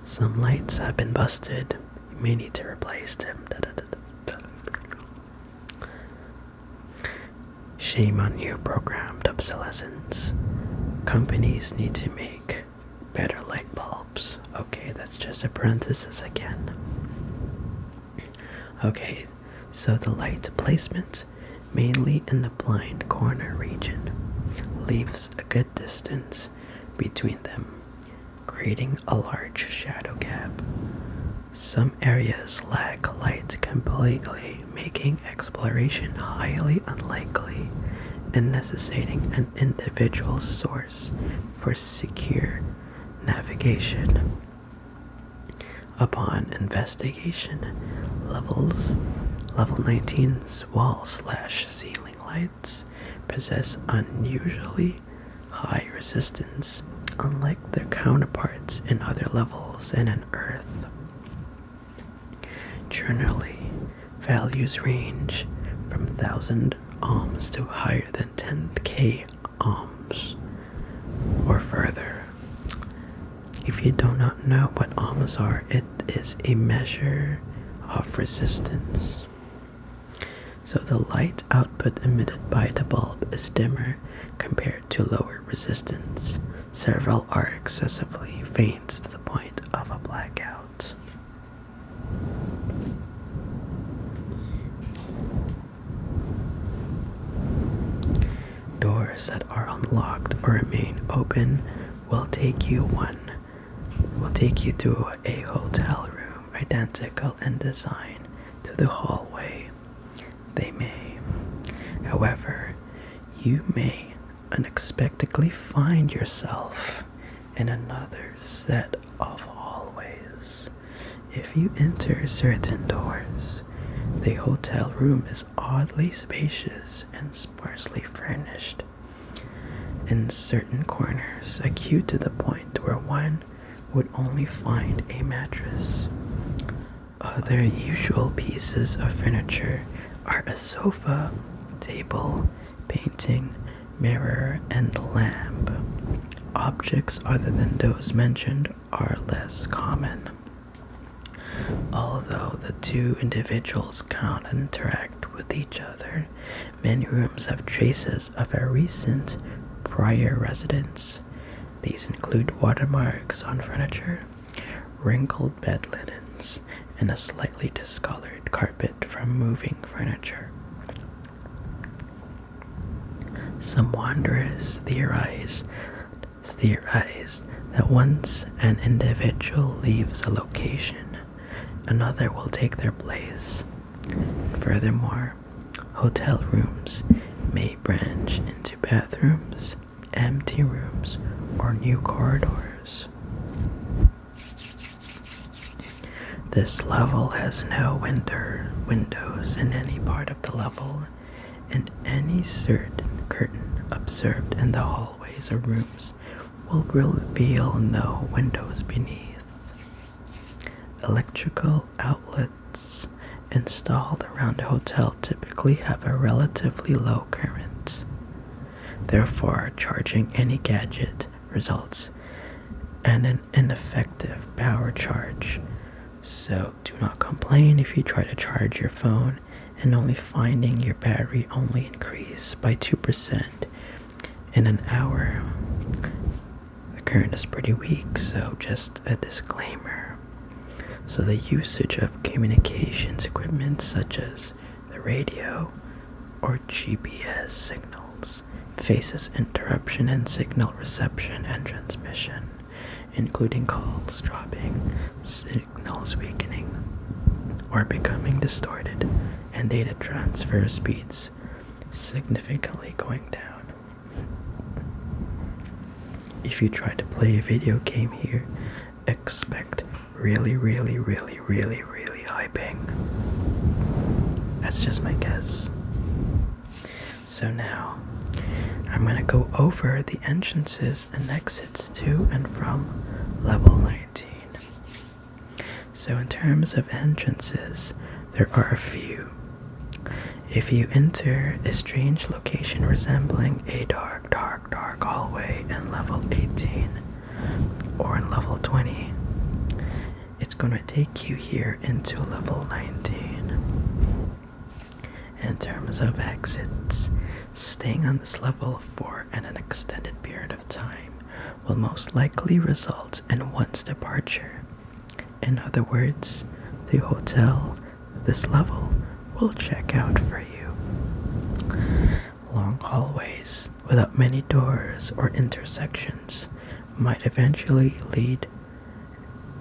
Some lights have been busted. You may need to replace them. Shame on you, programmed obsolescence. Companies need to make better light bulbs. Okay, that's just a parenthesis again. Okay, so the light placement, mainly in the blind corner region, leaves a good distance between them, creating a large shadow gap. Some areas lack light completely, making exploration highly unlikely and necessitating an individual source for secure navigation. Upon investigation, level 19's wall/ceiling lights possess unusually high resistance, unlike their counterparts in other levels and in Earth. Generally, values range from 1,000 ohms to higher than 10k ohms or further. If you do not know what ohms are, it is a measure of resistance. So the light output emitted by the bulb is dimmer compared to lower resistance. Several are excessively faint to the point of a blackout. Doors that are unlocked or remain open will take you to a hotel room identical in design to the hallway. They may, however, you may unexpectedly find yourself in another set of hallways. If you enter certain doors, the hotel room is oddly spacious and sparsely furnished. In certain corners, acute to the point where one would only find a mattress. Other usual pieces of furniture are a sofa, table, painting, mirror, and lamp. Objects other than those mentioned are less common. Although the two individuals cannot interact with each other, many rooms have traces of a recent prior residence. These include watermarks on furniture, wrinkled bed linens, and a slightly discolored carpet from moving furniture. Some wanderers theorize that once an individual leaves a location, another will take their place. Furthermore, hotel rooms may branch into bathrooms, empty rooms, or new corridors. This level has no windows in any part of the level, and any certain curtain observed in the hallways or rooms will reveal no windows beneath. Electrical outlets installed around a hotel typically have a relatively low current. Therefore, charging any gadget results in an ineffective power charge. So do not complain if you try to charge your phone and only finding your battery only increase by 2% in an hour. The current is pretty weak, so just a disclaimer. So the usage of communications equipment such as the radio or GPS signals faces interruption in signal reception and transmission, including calls dropping, signals weakening or becoming distorted, and data transfer speeds significantly going down. If you try to play a video game here, expect really high ping. That's just my guess. So now, I'm going to go over the entrances and exits to and from level 19. So in terms of entrances, there are a few. If you enter a strange location resembling a dark hallway in level 18 or in level 20, it's going to take you here into level 19. In terms of exits, staying on this level for an extended period of time will most likely result in one's departure. In other words, the hotel, this level, will check out for you. Long hallways without many doors or intersections might eventually lead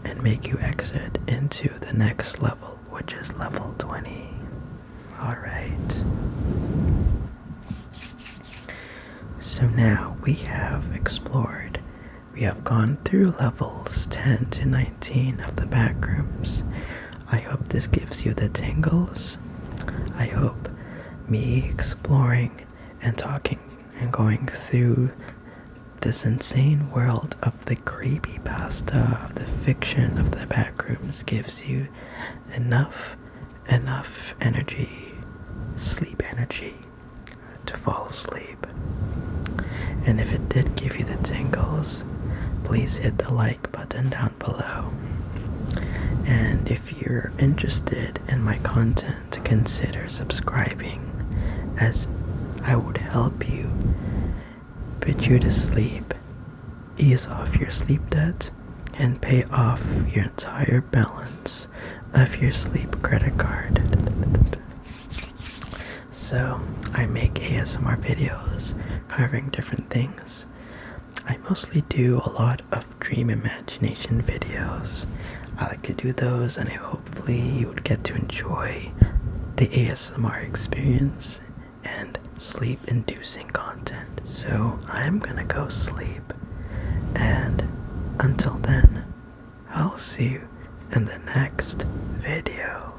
and make you exit into the next level, which is level 20. Alright. So now we have explored. We have gone through levels 10 to 19 of the Backrooms. I hope this gives you the tingles. I hope me exploring and talking and going through this insane world of the creepypasta, of the fiction of the Backrooms gives you enough energy, sleep energy, to fall asleep. And if it did give you the tingles, please hit the like button down below. And if you're interested in my content, consider subscribing, as I would help you put you to sleep, ease off your sleep debt, and pay off your entire balance of your sleep credit card. So, I make ASMR videos covering different things. I mostly do a lot of dream imagination videos. I like to do those, and hopefully you would get to enjoy the ASMR experience and sleep-inducing content. So I'm gonna go sleep, and until then, I'll see you in the next video.